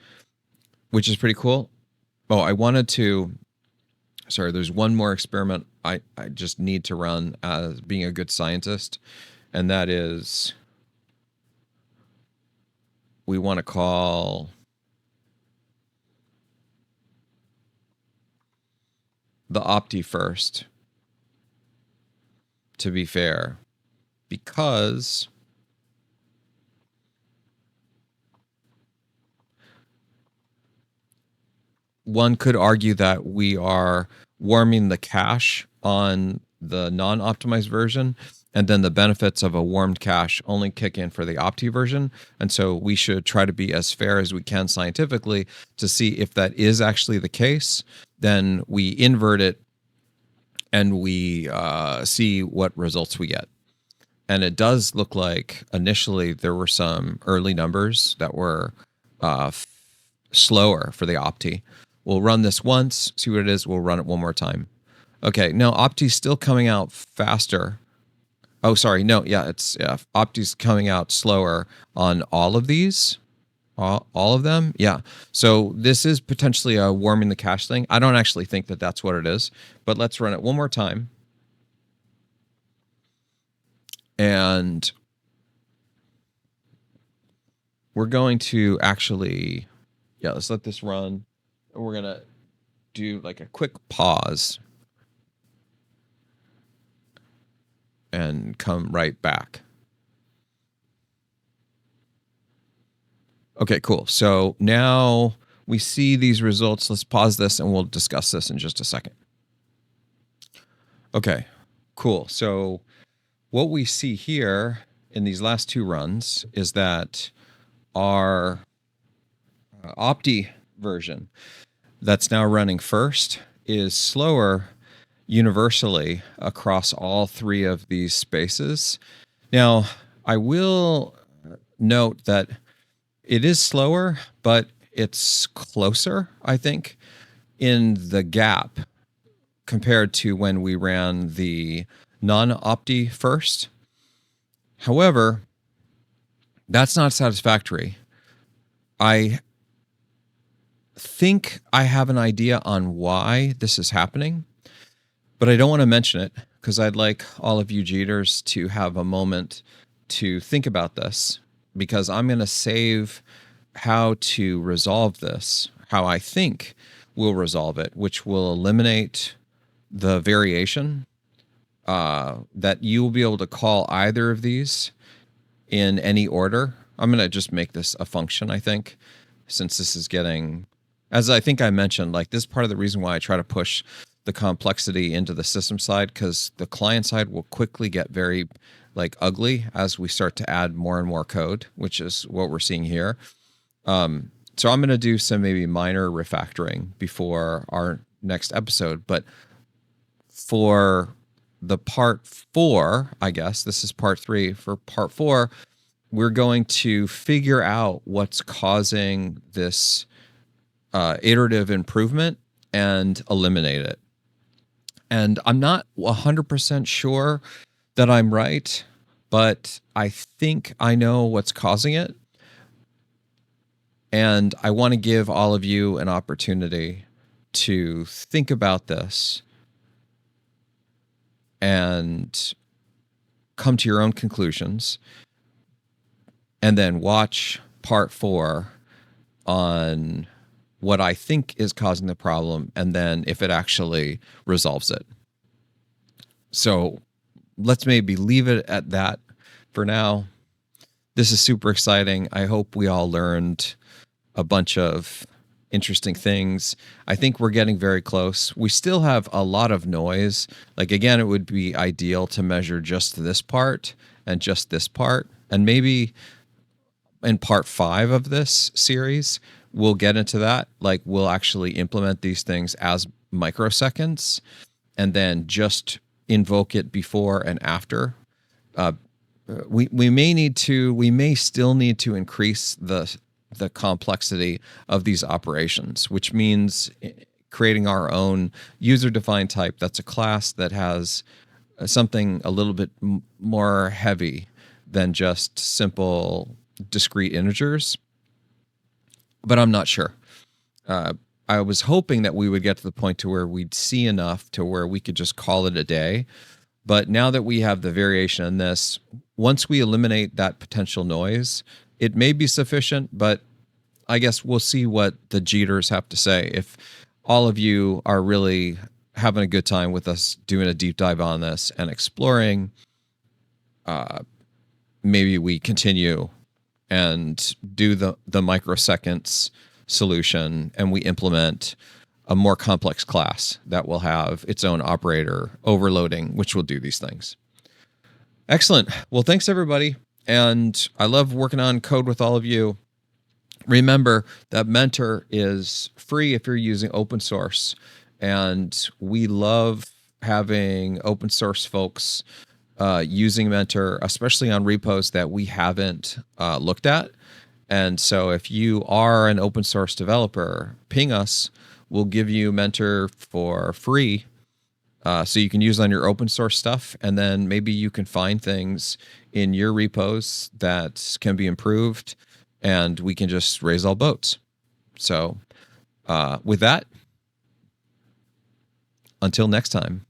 Speaker 1: which is pretty cool. Oh, I wanted to, sorry, there's one more experiment I just need to run as being a good scientist, and that is we want to call the Opti first, to be fair, because one could argue that we are warming the cache on the non-optimized version, and then the benefits of a warmed cache only kick in for the Opti version. And so we should try to be as fair as we can scientifically to see if that is actually the case. Then we invert it and we see what results we get. And it does look like initially there were some early numbers that were slower for the Opti. We'll run this once, see what it is. We'll run it one more time. Okay, no, Opti's still coming out faster. Oh, sorry, no, yeah, Opti's coming out slower on all of these. All of them? Yeah. So this is potentially a warming the cache thing. I don't actually think that that's what it is, but let's run it one more time. And we're going to actually, yeah, let's let this run. And we're going to do like a quick pause and come right back. Okay, cool. So now we see these results. Let's pause this and we'll discuss this in just a second. Okay, cool. So what we see here in these last two runs is that our Opti version that's now running first is slower universally across all three of these spaces. Now, I will note that it is slower, but it's closer, I think, in the gap compared to when we ran the non-Opti first. However, that's not satisfactory. I think I have an idea on why this is happening, but I don't want to mention it because I'd like all of you Jeters to have a moment to think about this, because I'm going to save how to resolve this, how I think we'll resolve it, which will eliminate the variation that you will be able to call either of these in any order. I'm going to just make this a function, I think, since this is getting, as I think I mentioned, like this is part of the reason why I try to push the complexity into the system side, because the client side will quickly get very like ugly as we start to add more and more code, which is what we're seeing here. So I'm going to do some maybe minor refactoring before our next episode, but for the part 4, I guess this is part 3. For part 4, we're going to figure out what's causing this iterative improvement and eliminate it. And I'm not 100% sure that I'm right, but I think I know what's causing it. And I want to give all of you an opportunity to think about this and come to your own conclusions, and then watch part 4 on what I think is causing the problem, and then if it actually resolves it. So let's maybe leave it at that for now. This is super exciting. I hope we all learned a bunch of interesting things. I think we're getting very close. We still have a lot of noise. Like, again, it would be ideal to measure just this part and just this part. And maybe in part 5 of this series, we'll get into that. Like, we'll actually implement these things as microseconds and then just invoke it before and after. We may still need to increase the complexity of these operations, which means creating our own user-defined type that's a class that has something a little bit more heavy than just simple discrete integers. But I'm not sure. I was hoping that we would get to the point to where we'd see enough to where we could just call it a day. But now that we have the variation in this, once we eliminate that potential noise, it may be sufficient, but I guess we'll see what the Jeters have to say. If all of you are really having a good time with us doing a deep dive on this and exploring, maybe we continue and do the microseconds solution, and we implement a more complex class that will have its own operator overloading, which will do these things. Excellent. Well, thanks everybody. And I love working on code with all of you. Remember that Mentor is free if you're using open source. And we love having open source folks using Mentor, especially on repos that we haven't looked at. And so if you are an open source developer, ping us. We'll give you Mentor for free, so you can use on your open source stuff. And then maybe you can find things in your repos that can be improved, and we can just raise all boats. So with that, until next time.